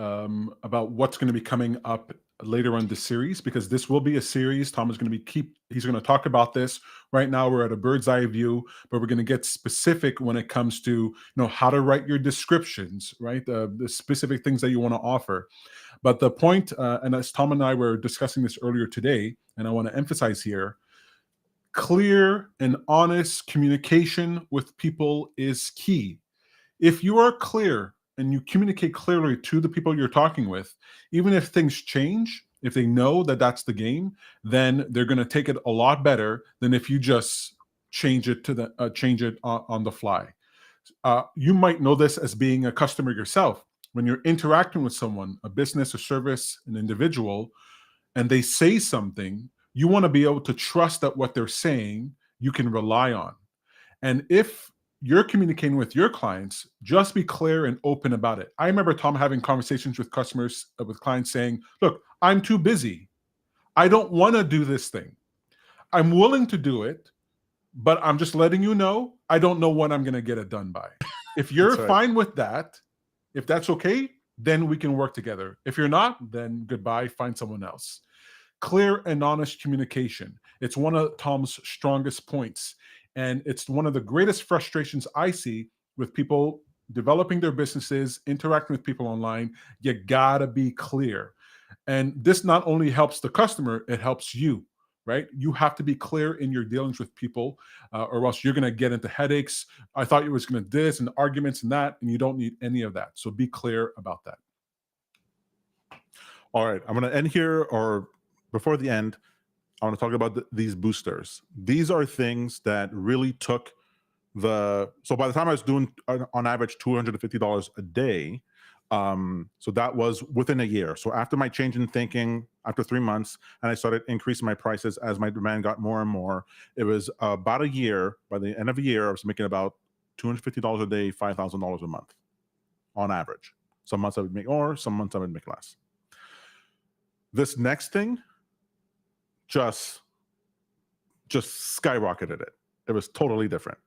about what's going to be coming up later on the series, because this will be a series. Tom is going to he's going to talk about this. Right now we're at a bird's eye view, but we're going to get specific when it comes to, how to write your descriptions, right? The specific things that you want to offer. But the point, and as Tom and I were discussing this earlier today, and I want to emphasize here, clear and honest communication with people is key. If you are clear and you communicate clearly to the people you're talking with, even if things change, if they know that that's the game, then they're going to take it a lot better than if you just change it on the fly. You might know this as being a customer yourself. When you're interacting with someone, a business, a service, an individual, and they say something, you want to be able to trust that what they're saying you can rely on. And if you're communicating with your clients, just be clear and open about it. I remember Tom having conversations with customers, with clients saying, look, I'm too busy. I don't want to do this thing. I'm willing to do it, but I'm just letting you know, I don't know when I'm going to get it done by. If you're fine with that, if that's okay, then we can work together. If you're not, then goodbye, find someone else. Clear and honest communication. It's one of Tom's strongest points. And it's one of the greatest frustrations I see with people developing their businesses, interacting with people online. You gotta be clear. And this not only helps the customer, it helps you, right? You have to be clear in your dealings with people, or else you're gonna get into headaches. I thought you was gonna do this and arguments and that, and you don't need any of that. So be clear about that. All right, I'm gonna end here, or before the end, I want to talk about these boosters. These are things that really took so by the time I was doing on average $250 a day, so that was within a year. So after my change in thinking, after 3 months, and I started increasing my prices as my demand got more and more, it was about a year. By the end of a year, I was making about $250 a day, $5,000 a month on average. Some months I would make more, some months I would make less. This next thing just skyrocketed it. It was totally different.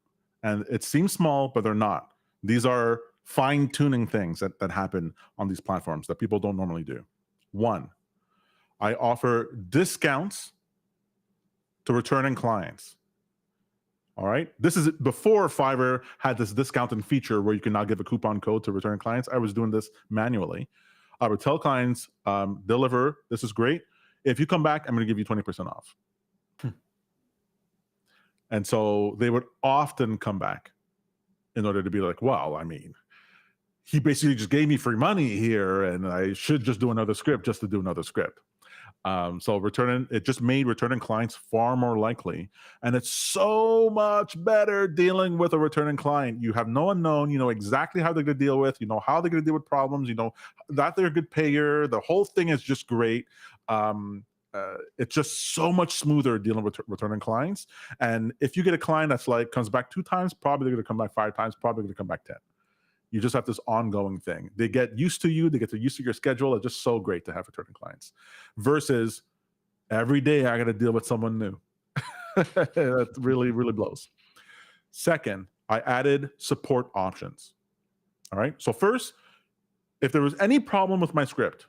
And it seems small, but they're not. These are fine-tuning things that happen on these platforms that people don't normally do. One, I offer discounts to returning clients. All right. This is before Fiverr had this discounting feature where you can now give a coupon code to returning clients. I was doing this manually. I would tell clients, deliver, this is great. If you come back, I'm going to give you 20% off. And so they would often come back in order to be like, well, I mean, he basically just gave me free money here, and I should just do another script just to do another script. So it just made returning clients far more likely. And it's so much better dealing with a returning client. You have no unknown, you know exactly how they're going to deal with, you know how they're going to deal with problems, you know that they're a good payer. The whole thing is just great. It's just so much smoother dealing with returning clients. And if you get a client that's like comes back 2 times, probably they're going to come back 5 times, probably going to come back 10. You just have this ongoing thing. They get used to you. They get used to your schedule. It's just so great to have returning clients versus every day I got to deal with someone new. That really, really blows. Second, I added support options. All right. So first, if there was any problem with my script,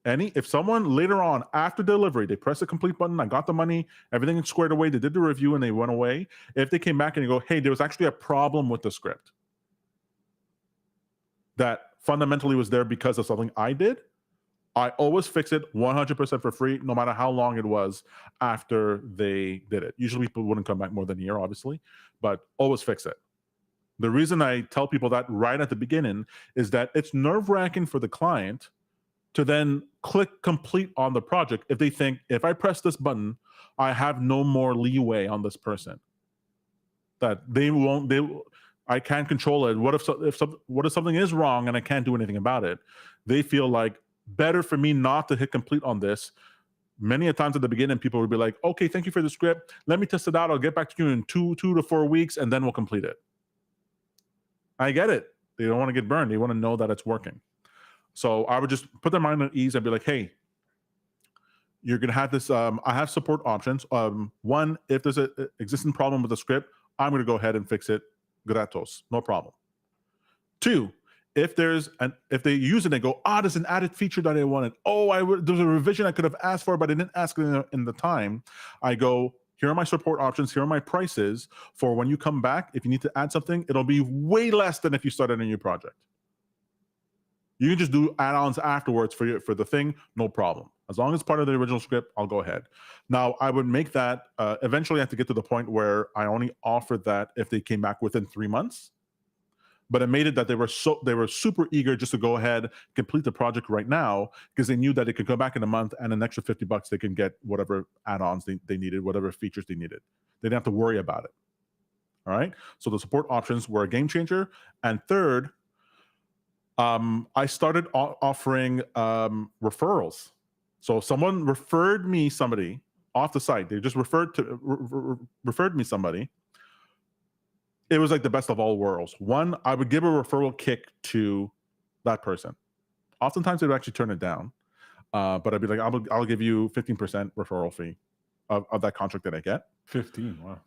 if someone later on after delivery, they press the complete button, I got the money, everything is squared away, they did the review and they went away. If they came back and you go, hey, there was actually a problem with the script that fundamentally was there because of something I did, I always fix it 100% for free, no matter how long it was after they did it. Usually people wouldn't come back more than a year, obviously, but always fix it. The reason I tell people that right at the beginning is that it's nerve-wracking for the client to then click complete on the project if they think, if I press this button, I have no more leeway on this person. That I can't control it. What if something is wrong and I can't do anything about it? They feel like better for me not to hit complete on this. Many a times at the beginning, people would be like, okay, thank you for the script. Let me test it out. I'll get back to you in 2 to 4 weeks and then we'll complete it. I get it. They don't want to get burned. They want to know that it's working. So I would just put their mind at ease and be like, hey, you're going to have this. I have support options. One, if there's an existing problem with the script, I'm going to go ahead and fix it. Gratos, no problem. 2, if they use it and go, there's an added feature that I wanted. There's a revision I could have asked for, but I didn't ask it in the time. I go, here are my support options. Here are my prices for when you come back. If you need to add something, it'll be way less than if you started a new project. You can just do add-ons afterwards for the thing, no problem. As long as it's part of the original script, I'll go ahead. Now, I would make that, eventually I have to get to the point where I only offered that if they came back within 3 months. But I made it that they were super eager just to go ahead, complete the project right now, because they knew that they could go back in a month and an extra $50 they can get whatever add-ons they needed, whatever features they needed. They didn't have to worry about it. All right. So the support options were a game changer. And third, I started offering referrals. So someone referred me somebody off the site. They just referred me somebody. It was like the best of all worlds. One, I would give a referral kick to that person. Oftentimes they would actually turn it down, but I'd be like, I'll give you 15% referral fee of that contract that I get. 15, wow.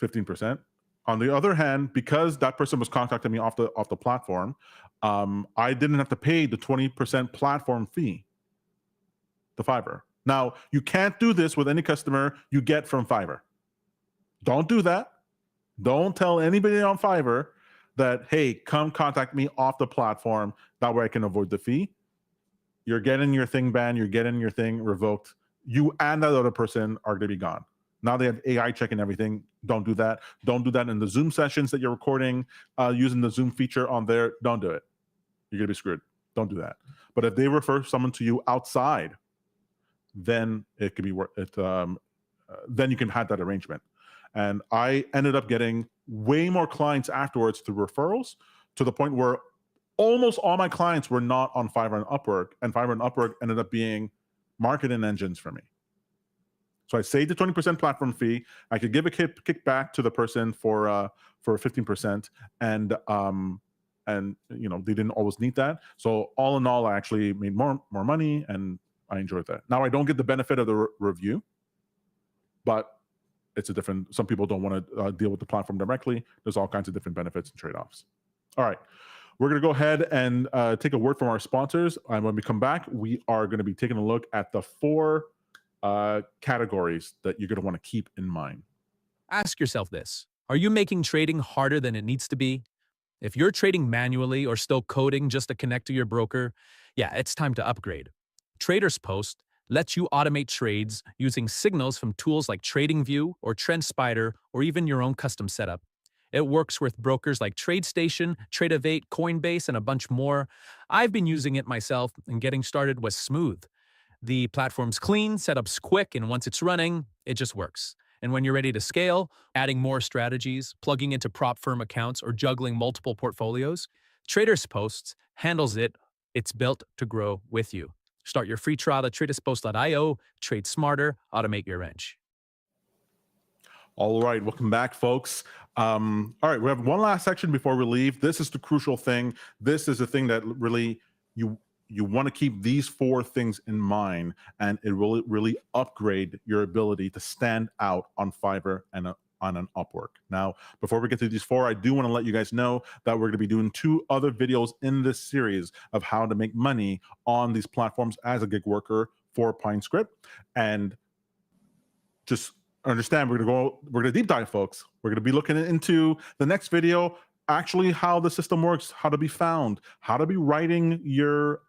15%. On the other hand, because that person was contacting me off the platform, I didn't have to pay the 20% platform fee to Fiverr. Now, you can't do this with any customer you get from Fiverr. Don't do that. Don't tell anybody on Fiverr that, hey, come contact me off the platform. That way I can avoid the fee. You're getting your thing banned. You're getting your thing revoked. You and that other person are going to be gone. Now they have AI checking everything. Don't do that. Don't do that in the Zoom sessions that you're recording using the Zoom feature on there. Don't do it. You're going to be screwed. Don't do that. But if they refer someone to you outside, then it could be then you can have that arrangement. And I ended up getting way more clients afterwards through referrals, to the point where almost all my clients were not on Fiverr and Upwork, and Fiverr and Upwork ended up being marketing engines for me. So I saved the 20% platform fee. I could give a kickback to the person for 15%, and they didn't always need that. So all in all, I actually made more money, and I enjoyed that. Now I don't get the benefit of the review, but it's a different. Some people don't want to deal with the platform directly. There's all kinds of different benefits and trade-offs. All right, we're going to go ahead and take a word from our sponsors. And when we come back, we are going to be taking a look at the 4 categories that you're going to want to keep in mind. Ask yourself this: are you making trading harder than it needs to be? If you're trading manually or still coding just to connect to your broker, yeah, it's time to upgrade. Traders Post lets you automate trades using signals from tools like TradingView or TrendSpider or even your own custom setup. It works with brokers like TradeStation, Tradeovate, Coinbase, and a bunch more. I've been using it myself, and getting started was smooth. The platform's clean, setup's quick, and once it's running, it just works. And when you're ready to scale, adding more strategies, plugging into prop firm accounts, or juggling multiple portfolios, Traders Posts handles it. It's built to grow with you. Start your free trial at traderspost.io. Trade smarter, automate your edge. All right, welcome back, folks. All right, we have one last section before we leave. This is the crucial thing. This is the thing that really you want to keep these 4 things in mind, and it will really upgrade your ability to stand out on Fiverr and on an Upwork. Now, before we get to these 4, I do want to let you guys know that we're going to be doing 2 other videos in this series of how to make money on these platforms as a gig worker for PineScript. And just understand, we're going to deep dive, folks. We're going to be looking into the next video, actually how the system works, how to be found, how to be writing your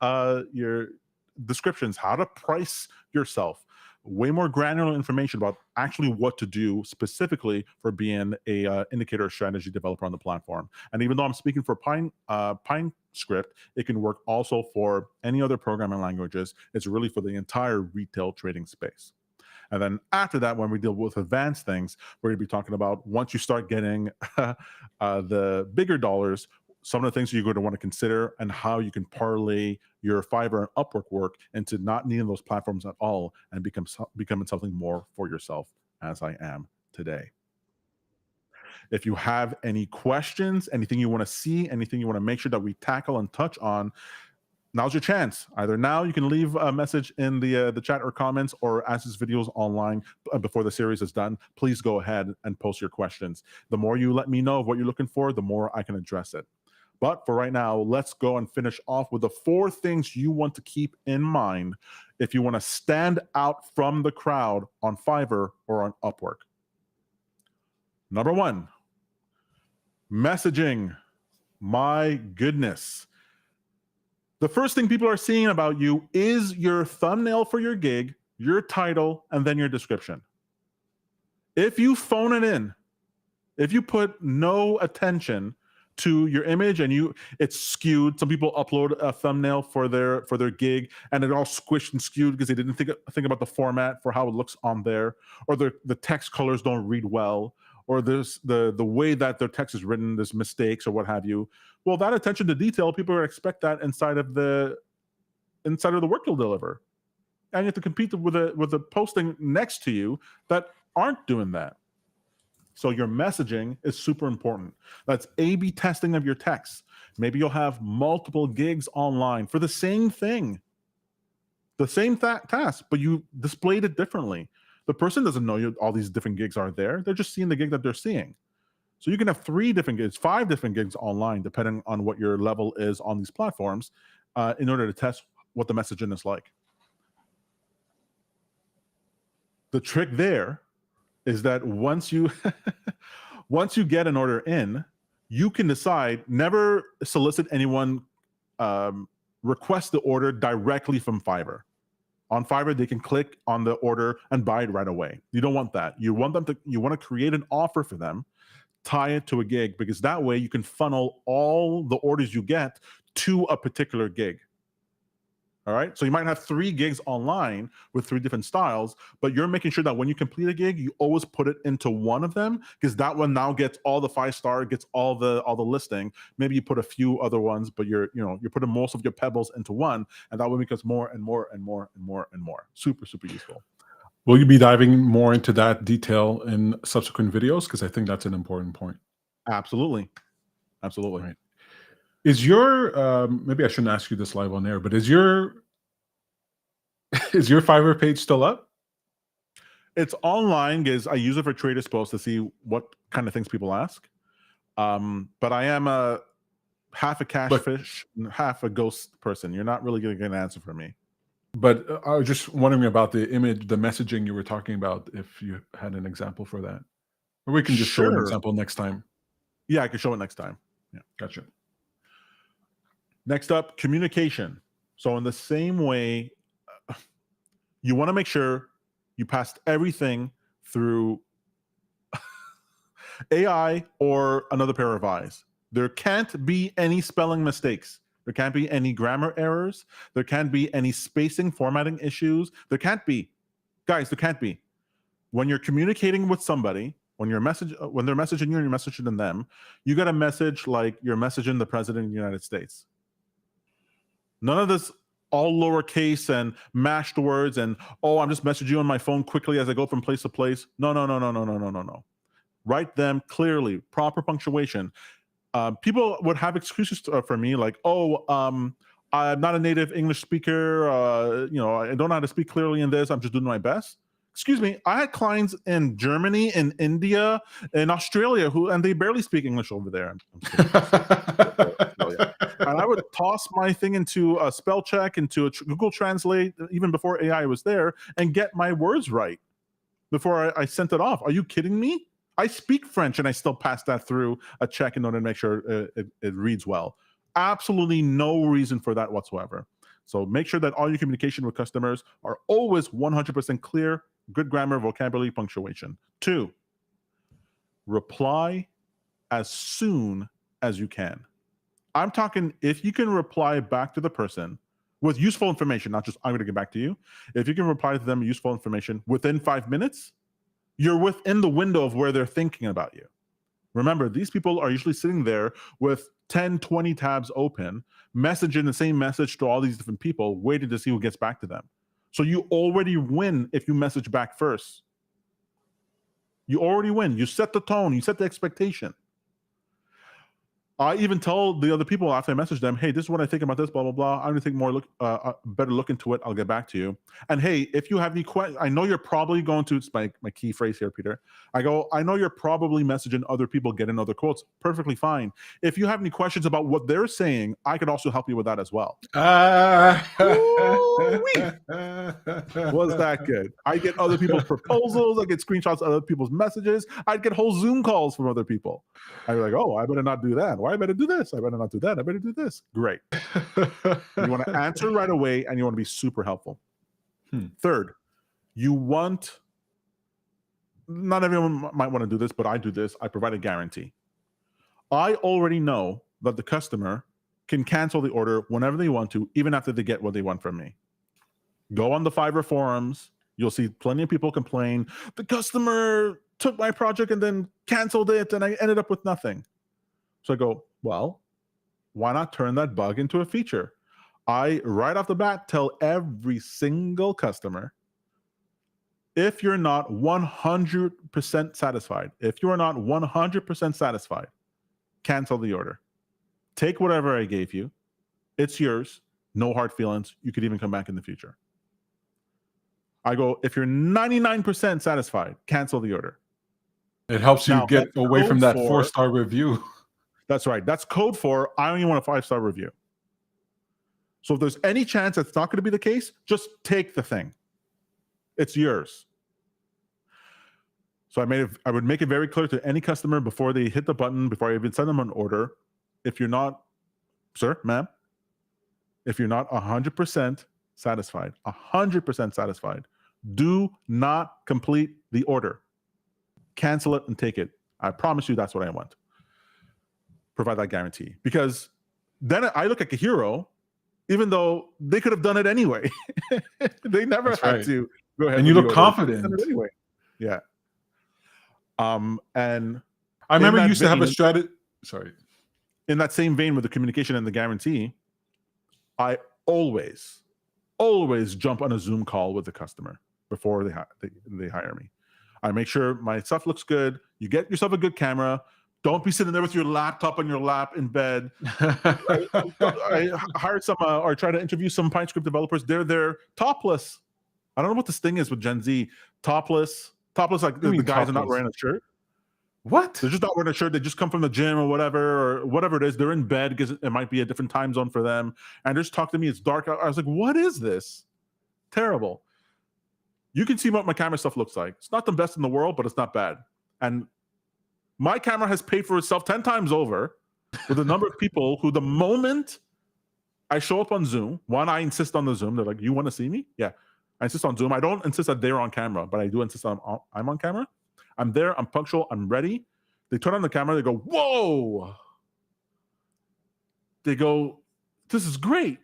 descriptions, how to price yourself, way more granular information about actually what to do specifically for being a indicator strategy developer on the platform. And even though I'm speaking for PineScript, it can work also for any other programming languages. It's really for the entire retail trading space. And then after that, when we deal with advanced things, we're going to be talking about once you start getting the bigger dollars, some of the things you're going to want to consider and how you can parlay your Fiverr and Upwork work into not needing those platforms at all and becoming something more for yourself, as I am today. If you have any questions, anything you want to see, anything you want to make sure that we tackle and touch on, now's your chance. Either now you can leave a message in the chat or comments, or as this video is online before the series is done, please go ahead and post your questions. The more you let me know of what you're looking for, the more I can address it. But for right now, let's go and finish off with the 4 things you want to keep in mind if you want to stand out from the crowd on Fiverr or on Upwork. Number 1, messaging. My goodness. The first thing people are seeing about you is your thumbnail for your gig, your title, and then your description. If you phone it in, if you put no attention to your image and it's skewed, some people upload a thumbnail for their gig and it all squished and skewed because they didn't think about the format for how it looks on there, or the text colors don't read well, or there's the way that their text is written, there's mistakes or what have you. Well, that attention to detail, people expect that inside of the work you'll deliver, and you have to compete with the posting next to you that aren't doing that. So your messaging is super important. That's A/B testing of your text. Maybe you'll have multiple gigs online for the same thing, the same task, but you displayed it differently. The person doesn't know all these different gigs are there. They're just seeing the gig that they're seeing. So you can have 3 different gigs, 5 different gigs online, depending on what your level is on these platforms, in order to test what the messaging is like. The trick there is that once you get an order in, you can decide, never solicit anyone, request the order directly from Fiverr. On Fiverr, they can click on the order and buy it right away. You don't want that. You want to create an offer for them, tie it to a gig, because that way you can funnel all the orders you get to a particular gig. All right. So you might have 3 gigs online with 3 different styles, but you're making sure that when you complete a gig, you always put it into one of them, because that one now gets all the 5-star, gets all the listing. Maybe you put a few other ones, but you're putting most of your pebbles into one, and that way becomes more and more and more and more and more. Super, super useful. Will you be diving more into that detail in subsequent videos? Because I think that's an important point. Absolutely. Absolutely. Right. Is your maybe I shouldn't ask you this live on air, but is your Fiverr page still up? It's online because I use it for Traders Post to see what kind of things people ask. But I am half a cash fish, half a ghost person. You're not really going to get an answer from me. But I was just wondering about the image, the messaging you were talking about, if you had an example for that. Or we can just show an example next time. Yeah, I can show it next time. Gotcha. Next up, communication. So in the same way, you want to make sure you passed everything through AI or another pair of eyes. There can't be any spelling mistakes. There can't be any grammar errors. There can't be any spacing, formatting issues. There can't be. Guys, there can't be. When you're communicating with somebody, when they're messaging you and you're messaging them, you got a message like you're messaging the president of the United States. None of this all lowercase and mashed words and, oh, I'm just messaging you on my phone quickly as I go from place to place. No. Write them clearly, proper punctuation. People would have excuses for me like, oh, I'm not a native English speaker. I don't know how to speak clearly in this. I'm just doing my best. Excuse me. I had clients in Germany, in India, in Australia and they barely speak English over there. And I would toss my thing into a spell check, into a Google Translate, even before AI was there, and get my words right before I sent it off. Are you kidding me? I speak French and I still pass that through a check in order to make sure it reads well. Absolutely no reason for that whatsoever. So make sure that all your communication with customers are always 100% clear, good grammar, vocabulary, punctuation. 2, reply as soon as you can. I'm talking if you can reply back to the person with useful information, not just I'm going to get back to you. If you can reply to them with useful information within 5 minutes, you're within the window of where they're thinking about you. Remember, these people are usually sitting there with 10, 20 tabs open, messaging the same message to all these different people, waiting to see who gets back to them. So you already win if you message back first. You already win. You set the tone. You set the expectation. I even tell the other people after I message them, hey, this is what I think about this, blah, blah, blah. I'm going to think better look into it. I'll get back to you. And hey, if you have any questions, I know you're probably going to, it's my key phrase here, Peter. I know you're probably messaging other people, getting other quotes. Perfectly fine. If you have any questions about what they're saying, I could also help you with that as well. Was that good? I get other people's proposals. I get screenshots of other people's messages. I'd get whole Zoom calls from other people. I'd be like, oh, I better not do that. Why I better do this? I better not do that. I better do this. Great. You want to answer right away and you want to be super helpful. 3rd, not everyone might want to do this, but I do this. I provide a guarantee. I already know that the customer can cancel the order whenever they want to, even after they get what they want from me. Go on the Fiverr forums. You'll see plenty of people complain. The customer took my project and then canceled it and I ended up with nothing. So I go, well, why not turn that bug into a feature? I, right off the bat, tell every single customer, if you're not 100% satisfied, cancel the order. Take whatever I gave you. It's yours. No hard feelings. You could even come back in the future. I go, if you're 99% satisfied, cancel the order. It helps you get away from that 4-star review. That's right. That's code for I only want a 5-star review. So if there's any chance that's not going to be the case, just take the thing. It's yours. So I would make it very clear to any customer before they hit the button, before I even send them an order, if you're not, sir, ma'am, if you're not 100% satisfied, do not complete the order. Cancel it and take it. I promise you that's what I want. Provide that guarantee. Because then I look like a hero, even though they could have done it anyway. They never had to go ahead. And you look confident. Anyway. Yeah. And I remember you used to have a strategy. Sorry. In that same vein with the communication and the guarantee, I always jump on a Zoom call with the customer before they hire me. I make sure my stuff looks good. You get yourself a good camera. Don't be sitting there with your laptop on your lap in bed. I hired some or try to interview some PineScript developers. They're topless. I don't know what this thing is with Gen Z. Topless, like the guys are not wearing a shirt. What? They're just not wearing a shirt. They just come from the gym or whatever it is. They're in bed because it might be a different time zone for them. And just talk to me. It's dark out. I was like, what is this? Terrible. You can see what my camera stuff looks like. It's not the best in the world, but it's not bad. And my camera has paid for itself 10 times over. with the number of people who, the moment I show up on Zoom, one, I insist on the Zoom. They're like, "You want to see me?" Yeah, I insist on Zoom. I don't insist that they're on camera, but I do insist I'm on camera. I'm there. I'm punctual. I'm ready. They turn on the camera. They go, "Whoa!" They go, "This is great.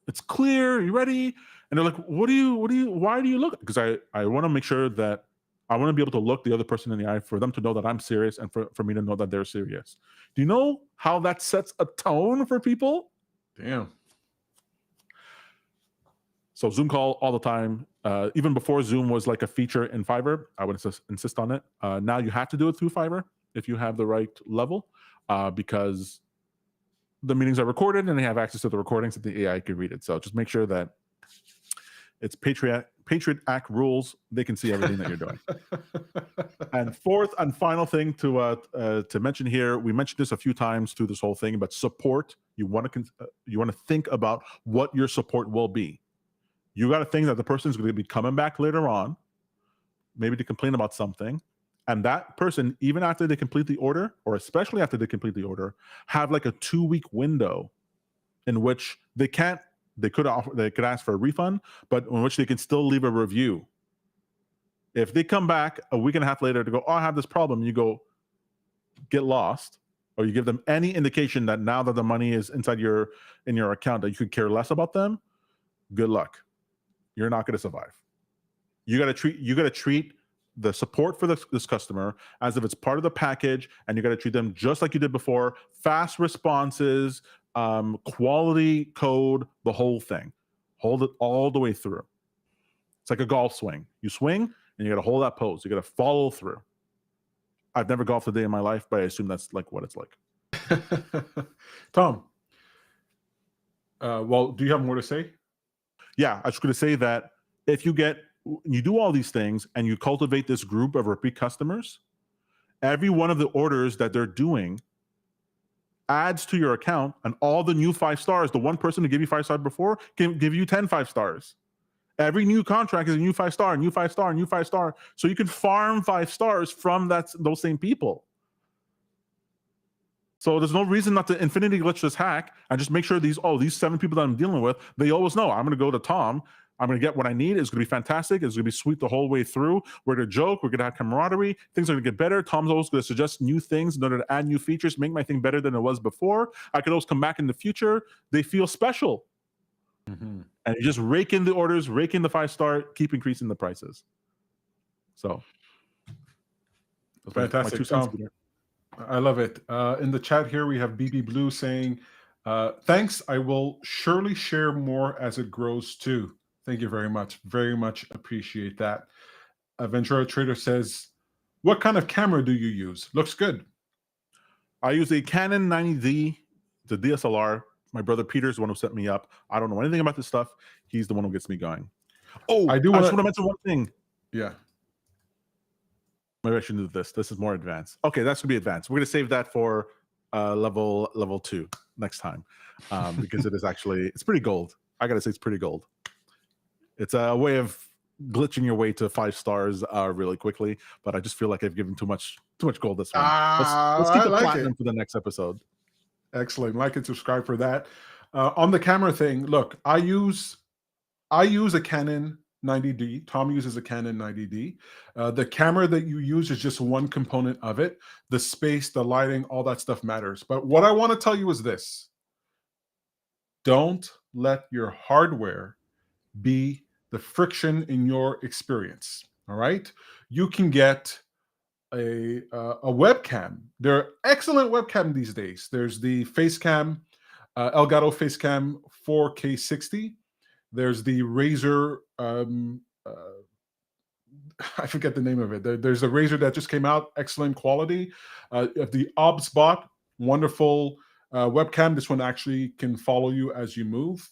It's clear. You ready?" And they're like, why do you look? Because I want to make sure that I want to be able to look the other person in the eye for them to know that I'm serious and for me to know that they're serious. Do you know how that sets a tone for people? Damn. So Zoom call all the time. Even before Zoom was like a feature in Fiverr, I would insist on it. Now you have to do it through Fiverr if you have the right level, because the meetings are recorded and they have access to the recordings that the AI can read it. So just make sure that it's Patriot Act rules. They can see everything that you're doing. And fourth and final thing to mention here, we mentioned this a few times through this whole thing, but support. You want to think about what your support will be. You got to think that the person is going to be coming back later on, maybe to complain about something. And that person, even after they complete the order, or especially after they complete the order, have like a 2-week window in which they could ask for a refund, but in which they can still leave a review. If they come back a week and a half later to go, "Oh, I have this problem," you go, "Get lost," or you give them any indication that now that the money is in your account that you could care less about them, good luck. You're not going to survive. You got to treat the support for this customer as if it's part of the package, and you got to treat them just like you did before. Fast responses, quality code, the whole thing. Hold it all the way through. It's like a golf swing. You swing and you got to hold that pose. You got to follow through. I've never golfed a day in my life, but I assume that's like what it's like. Tom, well, do you have more to say? Yeah, I was going to say that if you do all these things and you cultivate this group of repeat customers, every one of the orders that they're doing adds to your account, and all the new 5 stars, the one person who gave you 5 stars before can give you 10 5 stars. Every new contract is a new 5 star, new 5 star, new 5 star. So you can farm 5 stars from those same people. So there's no reason not to infinity glitch this hack and just make sure these 7 people that I'm dealing with, they always know I'm going to go to Tom. I'm going to get what I need. It's going to be fantastic. It's going to be sweet the whole way through. We're going to joke. We're going to have camaraderie. Things are going to get better. Tom's always going to suggest new things in order to add new features, make my thing better than it was before. I could always come back in the future. They feel special. Mm-hmm. And you just rake in the orders, rake in the 5 star, keep increasing the prices. So fantastic, Tom. I love it. In the chat here, we have BB Blue saying, "Thanks. I will surely share more as it grows too." Thank you very much. Very much appreciate that. Ventura Trader says, "What kind of camera do you use? Looks good." I use a Canon 90D, the DSLR. My brother Peter is the one who set me up. I don't know anything about this stuff. He's the one who gets me going. Oh, I just want to mention one thing. Yeah. Maybe I should do this. This is more advanced. Okay, that's going to be advanced. We're going to save that for level 2 next time, because it's pretty gold. I got to say, it's pretty gold. It's a way of glitching your way to 5 stars really quickly, but I just feel like I've given too much gold this one. Let's keep the platinum for the next episode. Excellent. Like and subscribe for that. On the camera thing, look, I use a Canon 90D. Tom uses a Canon 90D. The camera that you use is just one component of it. The space, the lighting, all that stuff matters. But what I want to tell you is this: don't let your hardware be the friction in your experience. All right, you can get a webcam. There are excellent webcam these days. There's the Facecam, Elgato Facecam 4K 60. There's the Razer. I forget the name of it. There's a Razer that just came out, excellent quality. The OBSBot, wonderful webcam. This one actually can follow you as you move.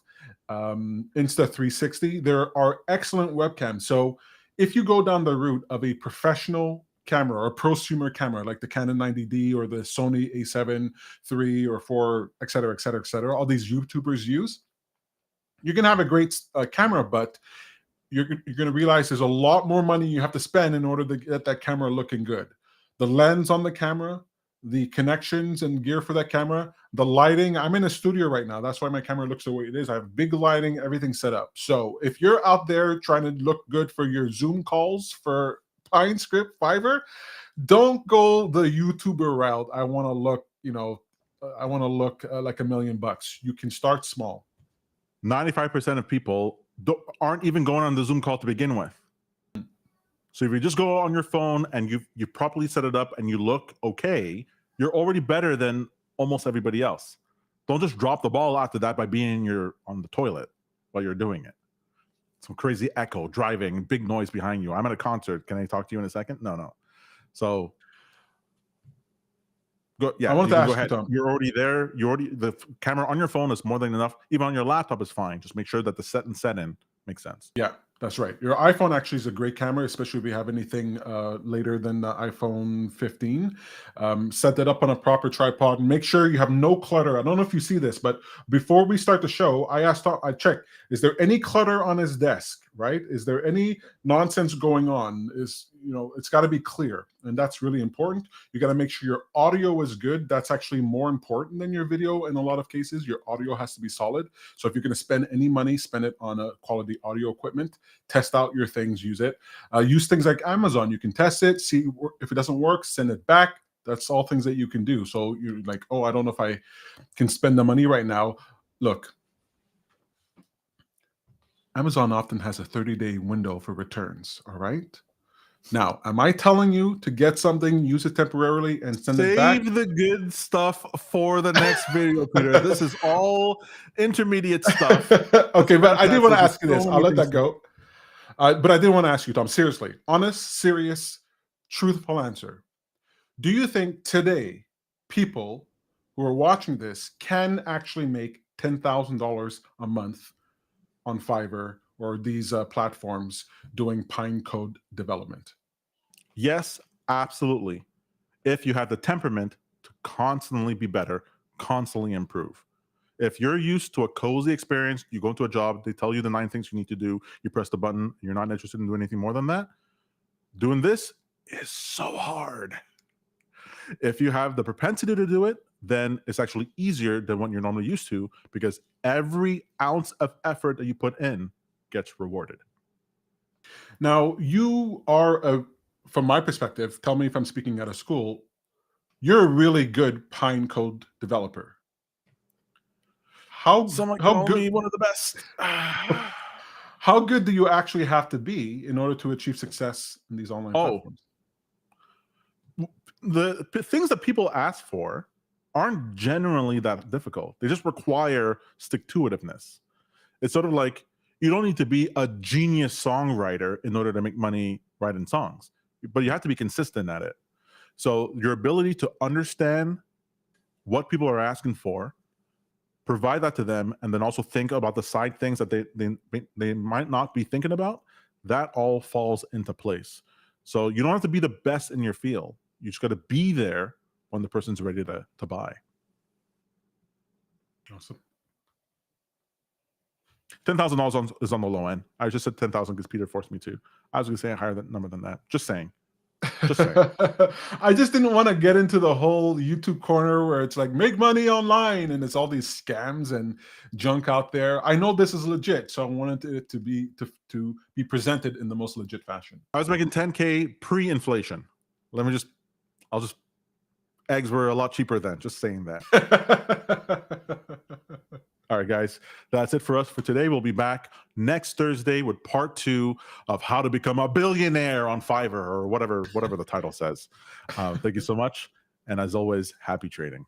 Insta360. There are excellent webcams. So if you go down the route of a professional camera or a prosumer camera like the Canon 90D or the Sony A7 III or 4, et cetera, et cetera, et cetera, all these YouTubers use, you can have a great camera, but you're going to realize there's a lot more money you have to spend in order to get that camera looking good. The lens on the camera, the connections and gear for that camera, the lighting. I'm in a studio right now. That's why my camera looks the way it is. I have big lighting, everything set up. So if you're out there trying to look good for your Zoom calls for PineScript, Fiverr, don't go the YouTuber route. I want to look, I want to look like $1 million. You can start small. 95% of people aren't even going on the Zoom call to begin with. So if you just go on your phone and you properly set it up and you look okay, you're already better than almost everybody else. Don't just drop the ball after that by being on the toilet while you're doing it. Some crazy echo, driving, big noise behind you. I'm at a concert. Can I talk to you in a second? No. So I want to ask go ahead. you, Tom. You're already there. The camera on your phone is more than enough. Even on your laptop is fine. Just make sure that the set in makes sense. Yeah, that's right. Your iPhone actually is a great camera, especially if you have anything later than the iPhone 15. Set that up on a proper tripod and make sure you have no clutter. I don't know if you see this, but before we start the show, I checked, is there any clutter on his desk, right? Is there any nonsense going on? It's got to be clear. And that's really important. You got to make sure your audio is good. That's actually more important than your video in a lot of cases. Your audio has to be solid. So if you're going to spend any money, spend it on a quality audio equipment. Test out your things, use it. Use things like Amazon. You can test it, see if it doesn't work, send it back. That's all things that you can do. So you're like, oh, I don't know if I can spend the money right now. Look, Amazon often has a 30-day window for returns, all right? Now, am I telling you to get something, use it temporarily, and send it back? Save the good stuff for the next video, Peter. This is all intermediate stuff. Okay, but I did want to ask you this. So I'll let many that go. But I did want to ask you, Tom, seriously, honest, serious, truthful answer. Do you think today people who are watching this can actually make $10,000 a month on Fiverr or these platforms doing Pine code development? Yes, absolutely. If you have the temperament to constantly be better, constantly improve. If you're used to a cozy experience, you go into a job, they tell you the 9 things you need to do, you press the button, you're not interested in doing anything more than that, doing this is so hard. If you have the propensity to do it, then it's actually easier than what you're normally used to because every ounce of effort that you put in gets rewarded. Now, you are, from my perspective, tell me if I'm speaking out of school, you're a really good Pine code developer. Someone call me one of the best. How good do you actually have to be in order to achieve success in these online platforms? The things that people ask for aren't generally that difficult. They just require stick-to-itiveness. It's sort of like you don't need to be a genius songwriter in order to make money writing songs, but you have to be consistent at it. So your ability to understand what people are asking for, provide that to them, and then also think about the side things that they might not be thinking about, that all falls into place. So you don't have to be the best in your field. You just got to be there when the person's ready to buy. Awesome. $10,000 is on the low end. I just said 10,000 because Peter forced me to. I was going to say a higher number than that. Just saying. Just saying. I just didn't want to get into the whole YouTube corner where it's like make money online and it's all these scams and junk out there. I know this is legit, so I wanted it to be presented in the most legit fashion. I was making 10K pre-inflation. Eggs were a lot cheaper then. Just saying that. All right, guys, that's it for us for today. We'll be back next Thursday with part 2 of how to become a billionaire on Fiverr or whatever the title says. Thank you so much. And as always, happy trading.